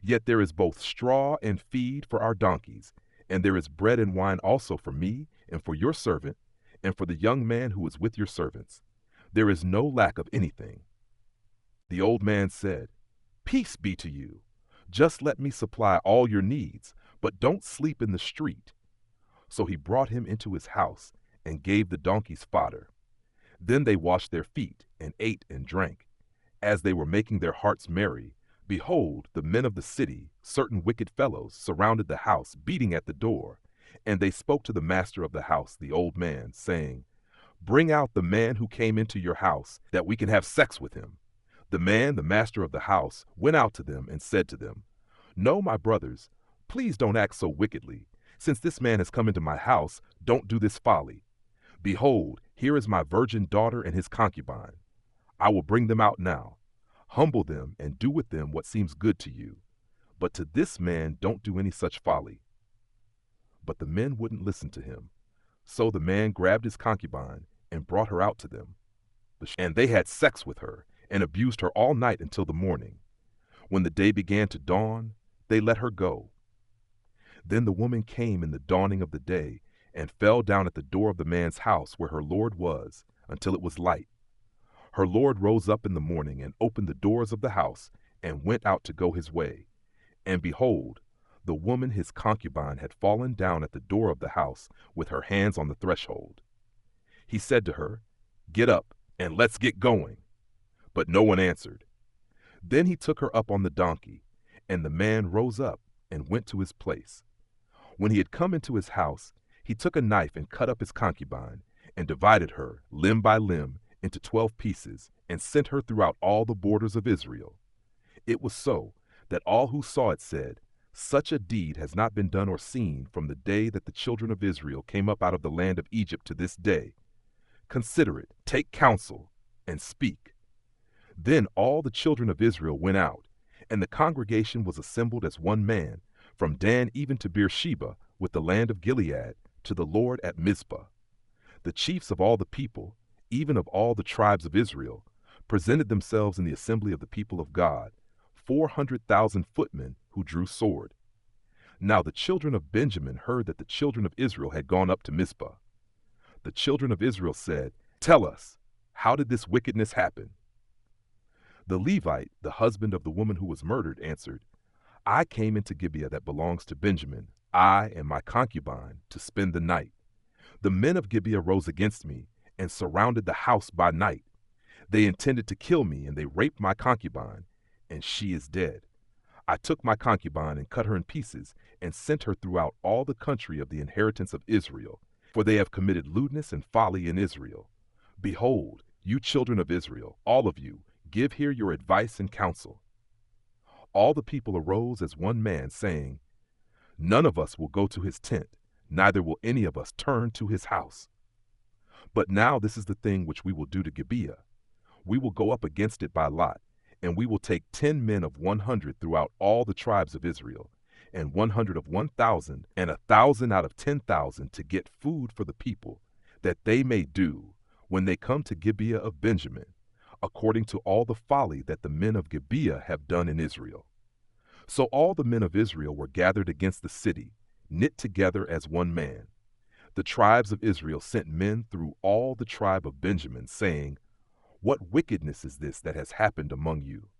Yet there is both straw and feed for our donkeys, and there is bread and wine also for me and for your servant, and for the young man who is with your servants. There is no lack of anything." The old man said, "Peace be to you. Just let me supply all your needs, but don't sleep in the street." So he brought him into his house and gave the donkeys fodder. Then they washed their feet and ate and drank. As they were making their hearts merry, behold, the men of the city, certain wicked fellows, surrounded the house, beating at the door. And they spoke to the master of the house, the old man, saying, "Bring out the man who came into your house, that we can have sex with him." The man, the master of the house, went out to them and said to them, "No, my brothers, please don't act so wickedly. Since this man has come into my house, don't do this folly. Behold, here is my virgin daughter and his concubine. I will bring them out now. Humble them and do with them what seems good to you. But to this man don't do any such folly." But the men wouldn't listen to him. So the man grabbed his concubine and brought her out to them. And they had sex with her and abused her all night until the morning. When the day began to dawn, they let her go. Then the woman came in the dawning of the day and fell down at the door of the man's house where her lord was, until it was light. Her lord rose up in the morning and opened the doors of the house and went out to go his way. And behold, the woman his concubine had fallen down at the door of the house with her hands on the threshold. He said to her, "Get up and let's get going." But no one answered. Then he took her up on the donkey, and the man rose up and went to his place. When he had come into his house, he took a knife and cut up his concubine, and divided her, limb by limb, into 12 pieces, and sent her throughout all the borders of Israel. It was so that all who saw it said, "Such a deed has not been done or seen from the day that the children of Israel came up out of the land of Egypt to this day. Consider it, take counsel, and speak." Then all the children of Israel went out, and the congregation was assembled as one man, from Dan even to Beersheba, with the land of Gilead, to the Lord at Mizpah. The chiefs of all the people, even of all the tribes of Israel, presented themselves in the assembly of the people of God, 400,000 footmen who drew sword. Now the children of Benjamin heard that the children of Israel had gone up to Mizpah. The children of Israel said, "Tell us, how did this wickedness happen?" The Levite, the husband of the woman who was murdered, answered, "I came into Gibeah that belongs to Benjamin, I and my concubine, to spend the night. The men of Gibeah rose against me and surrounded the house by night. They intended to kill me, and they raped my concubine, and she is dead. I took my concubine and cut her in pieces and sent her throughout all the country of the inheritance of Israel, for they have committed lewdness and folly in Israel. Behold, you children of Israel, all of you, give here your advice and counsel." All the people arose as one man, saying, "None of us will go to his tent, neither will any of us turn to his house. But now this is the thing which we will do to Gibeah. We will go up against it by lot, and we will take 10 men of 100 throughout all the tribes of Israel, and 100 of 1,000, and 1,000 out of 10,000 to get food for the people, that they may do, when they come to Gibeah of Benjamin, according to all the folly that the men of Gibeah have done in Israel." So all the men of Israel were gathered against the city, knit together as one man. The tribes of Israel sent men through all the tribe of Benjamin, saying, "What wickedness is this that has happened among you?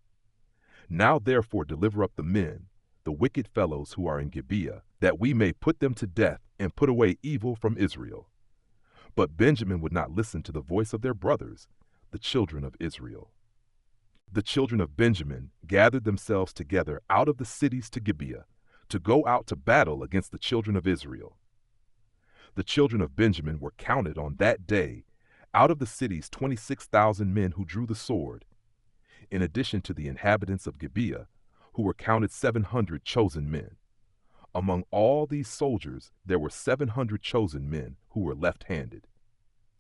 Now therefore deliver up the men, the wicked fellows who are in Gibeah, that we may put them to death and put away evil from Israel." But Benjamin would not listen to the voice of their brothers, the children of Israel. The children of Benjamin gathered themselves together out of the cities to Gibeah, to go out to battle against the children of Israel. The children of Benjamin were counted on that day, out of the cities 26,000 men who drew the sword, in addition to the inhabitants of Gibeah, who were counted 700 chosen men. Among all these soldiers there were 700 chosen men who were left-handed.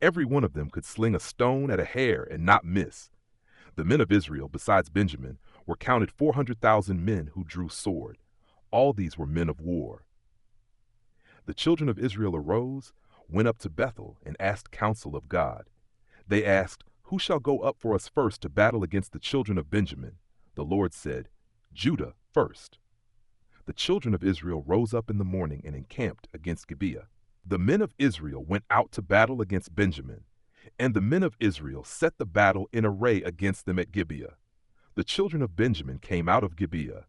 Every one of them could sling a stone at a hair and not miss. The men of Israel, besides Benjamin, were counted 400,000 men who drew sword. All these were men of war. The children of Israel arose, went up to Bethel, and asked counsel of God. They asked, "Who shall go up for us first to battle against the children of Benjamin?" The Lord said, "Judah first." The children of Israel rose up in the morning and encamped against Gibeah. The men of Israel went out to battle against Benjamin, and the men of Israel set the battle in array against them at Gibeah. The children of Benjamin came out of Gibeah,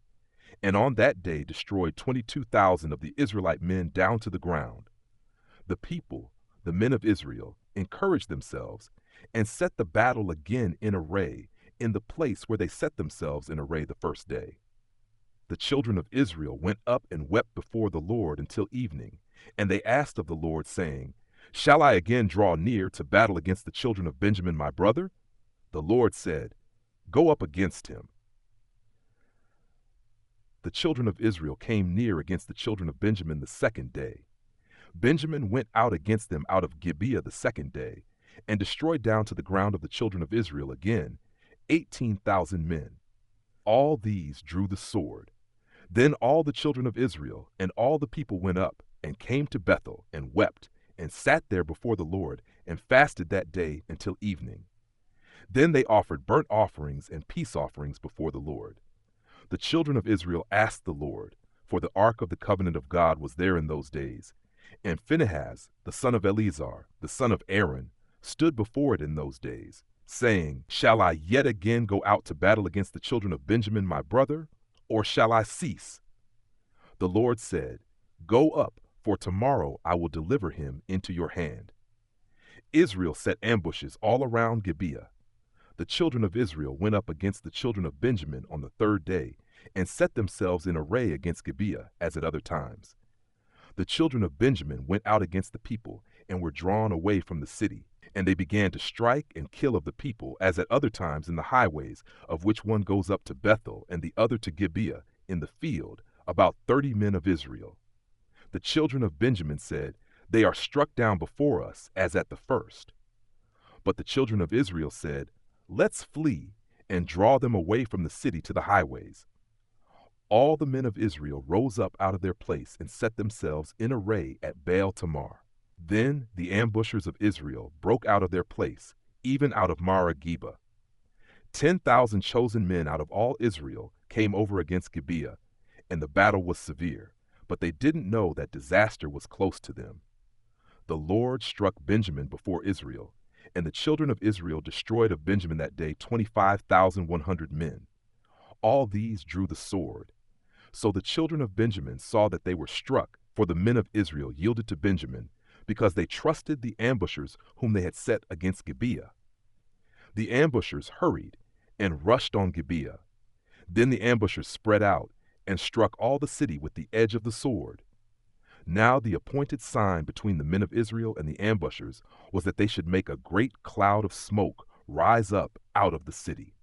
and on that day destroyed 22,000 of the Israelite men down to the ground. The people, the men of Israel, encouraged themselves and set the battle again in array in the place where they set themselves in array the first day. The children of Israel went up and wept before the Lord until evening, and they asked of the Lord, saying, "Shall I again draw near to battle against the children of Benjamin my brother?" The Lord said, "Go up against him." The children of Israel came near against the children of Benjamin the second day. Benjamin went out against them out of Gibeah the second day, and destroyed down to the ground of the children of Israel again 18,000 men. All these drew the sword. Then all the children of Israel and all the people went up and came to Bethel and wept and sat there before the Lord and fasted that day until evening. Then they offered burnt offerings and peace offerings before the Lord. The children of Israel asked the Lord, for the ark of the covenant of God was there in those days, and Phinehas, the son of Eleazar, the son of Aaron, stood before it in those days, saying, "Shall I yet again go out to battle against the children of Benjamin my brother, or shall I cease?" The Lord said, "Go up, for tomorrow I will deliver him into your hand." Israel set ambushes all around Gibeah. The children of Israel went up against the children of Benjamin on the third day, and set themselves in array against Gibeah, as at other times. The children of Benjamin went out against the people, and were drawn away from the city. And they began to strike and kill of the people, as at other times in the highways, of which one goes up to Bethel, and the other to Gibeah, in the field, about 30 men of Israel. The children of Benjamin said, They are struck down before us, as at the first. But the children of Israel said, Let's flee, and draw them away from the city to the highways. All the men of Israel rose up out of their place and set themselves in array at Baal Tamar. Then the ambushers of Israel broke out of their place, even out of Marah-Geba. 10,000 chosen men out of all Israel came over against Gibeah, and the battle was severe, but they didn't know that disaster was close to them. The Lord struck Benjamin before Israel, and the children of Israel destroyed of Benjamin that day 25,100 men. All these drew the sword. So the children of Benjamin saw that they were struck, for the men of Israel yielded to Benjamin, because they trusted the ambushers whom they had set against Gibeah. The ambushers hurried and rushed on Gibeah. Then the ambushers spread out and struck all the city with the edge of the sword. Now the appointed sign between the men of Israel and the ambushers was that they should make a great cloud of smoke rise up out of the city.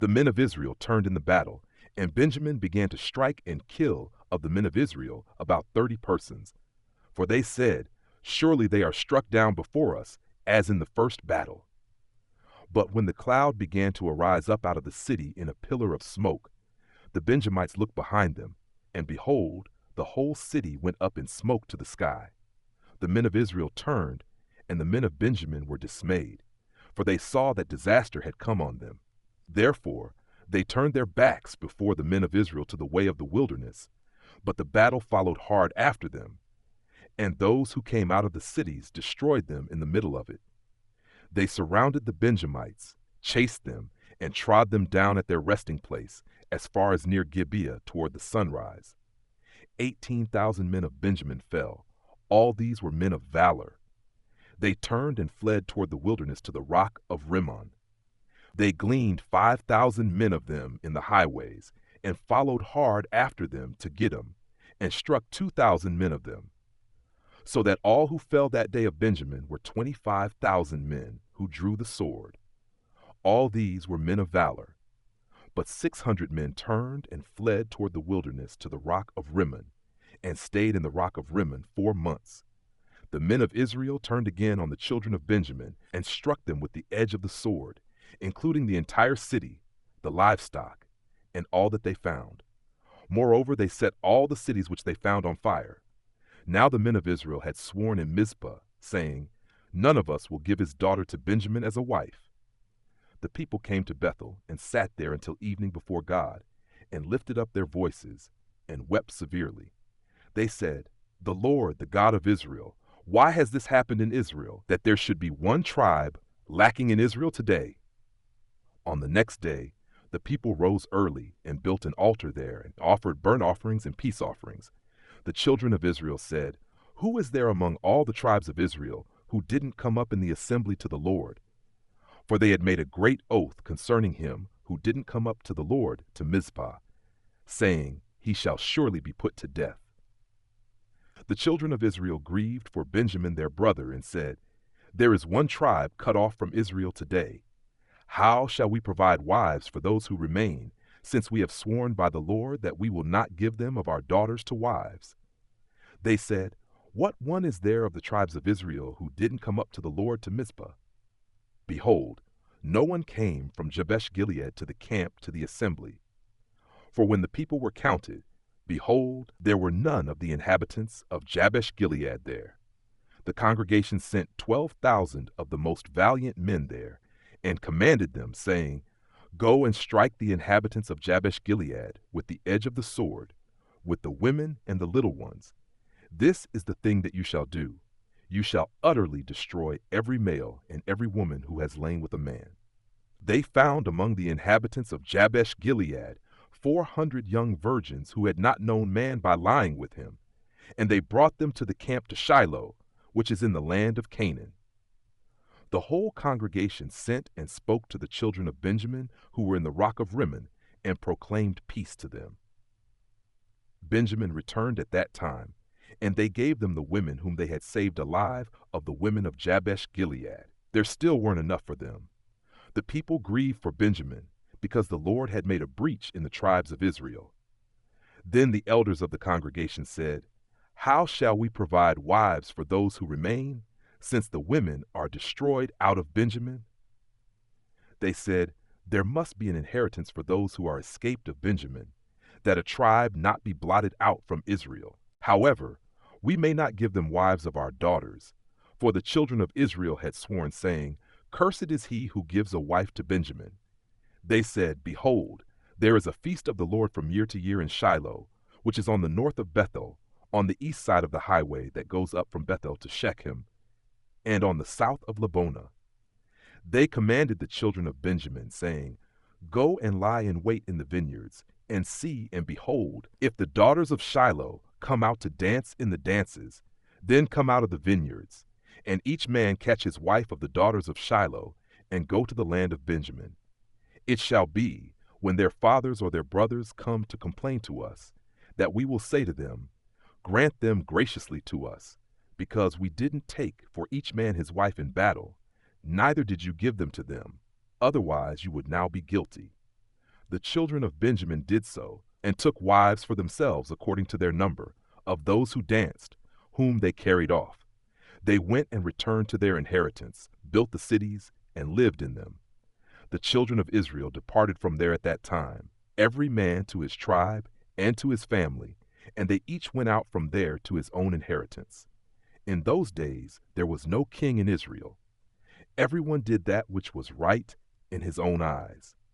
The men of Israel turned in the battle, and Benjamin began to strike and kill of the men of Israel about 30 persons. For they said, Surely they are struck down before us, as in the first battle. But when the cloud began to arise up out of the city in a pillar of smoke, the Benjamites looked behind them, and behold, the whole city went up in smoke to the sky. The men of Israel turned, and the men of Benjamin were dismayed, for they saw that disaster had come on them. Therefore they turned their backs before the men of Israel to the way of the wilderness, but the battle followed hard after them, and those who came out of the cities destroyed them in the middle of it. They surrounded the Benjamites, chased them, and trod them down at their resting place, as far as near Gibeah toward the sunrise. 18,000 men of Benjamin fell. All these were men of valor. They turned and fled toward the wilderness to the rock of Rimmon. They gleaned 5,000 men of them in the highways, and followed hard after them to Gidom, and struck 2,000 men of them. So that all who fell that day of Benjamin were 25,000 men who drew the sword. All these were men of valor. But 600 men turned and fled toward the wilderness to the rock of Rimmon, and stayed in the rock of Rimmon 4 months. The men of Israel turned again on the children of Benjamin, and struck them with the edge of the sword, including the entire city, the livestock, and all that they found. Moreover, they set all the cities which they found on fire. Now the men of Israel had sworn in Mizpah, saying, None of us will give his daughter to Benjamin as a wife. The people came to Bethel and sat there until evening before God, and lifted up their voices and wept severely. They said, The Lord, the God of Israel, why has this happened in Israel, that there should be one tribe lacking in Israel today? On the next day, the people rose early and built an altar there and offered burnt offerings and peace offerings. The children of Israel said, Who is there among all the tribes of Israel who didn't come up in the assembly to the Lord? For they had made a great oath concerning him who didn't come up to the Lord to Mizpah, saying, He shall surely be put to death. The children of Israel grieved for Benjamin their brother, and said, There is one tribe cut off from Israel today. How shall we provide wives for those who remain, since we have sworn by the Lord that we will not give them of our daughters to wives? They said, What one is there of the tribes of Israel who didn't come up to the Lord to Mizpah? Behold, no one came from Jabesh-Gilead to the camp to the assembly. For when the people were counted, behold, there were none of the inhabitants of Jabesh-Gilead there. The congregation sent 12,000 of the most valiant men there, and commanded them, saying, Go and strike the inhabitants of Jabesh-Gilead with the edge of the sword, with the women and the little ones. This is the thing that you shall do. You shall utterly destroy every male and every woman who has lain with a man. They found among the inhabitants of Jabesh-Gilead 400 young virgins who had not known man by lying with him, and they brought them to the camp to Shiloh, which is in the land of Canaan. The whole congregation sent and spoke to the children of Benjamin who were in the rock of Rimmon, and proclaimed peace to them. Benjamin returned at that time, and they gave them the women whom they had saved alive of the women of Jabesh Gilead. There still weren't enough for them. The people grieved for Benjamin, because the Lord had made a breach in the tribes of Israel. Then the elders of the congregation said, "How shall we provide wives for those who remain, since the women are destroyed out of Benjamin?" They said, "There must be an inheritance for those who are escaped of Benjamin, that a tribe not be blotted out from Israel. However, we may not give them wives of our daughters, for the children of Israel had sworn, saying, 'Cursed is he who gives a wife to Benjamin.' They said, 'Behold, there is a feast of the Lord from year to year in Shiloh, which is on the north of Bethel, on the east side of the highway that goes up from Bethel to Shechem, and on the south of Lebonah.' They commanded the children of Benjamin, saying, 'Go and lie in wait in the vineyards, and see and behold, if the daughters of Shiloh come out to dance in the dances, then come out of the vineyards, and each man catch his wife of the daughters of Shiloh, and go to the land of Benjamin. It shall be, when their fathers or their brothers come to complain to us, that we will say to them, Grant them graciously to us, because we didn't take for each man his wife in battle, neither did you give them to them, otherwise you would now be guilty.' The children of Benjamin did so, and took wives for themselves according to their number, of those who danced, whom they carried off. They went and returned to their inheritance, built the cities, and lived in them. The children of Israel departed from there at that time, every man to his tribe and to his family, and they each went out from there to his own inheritance. In those days there was no king in Israel. Everyone did that which was right in his own eyes.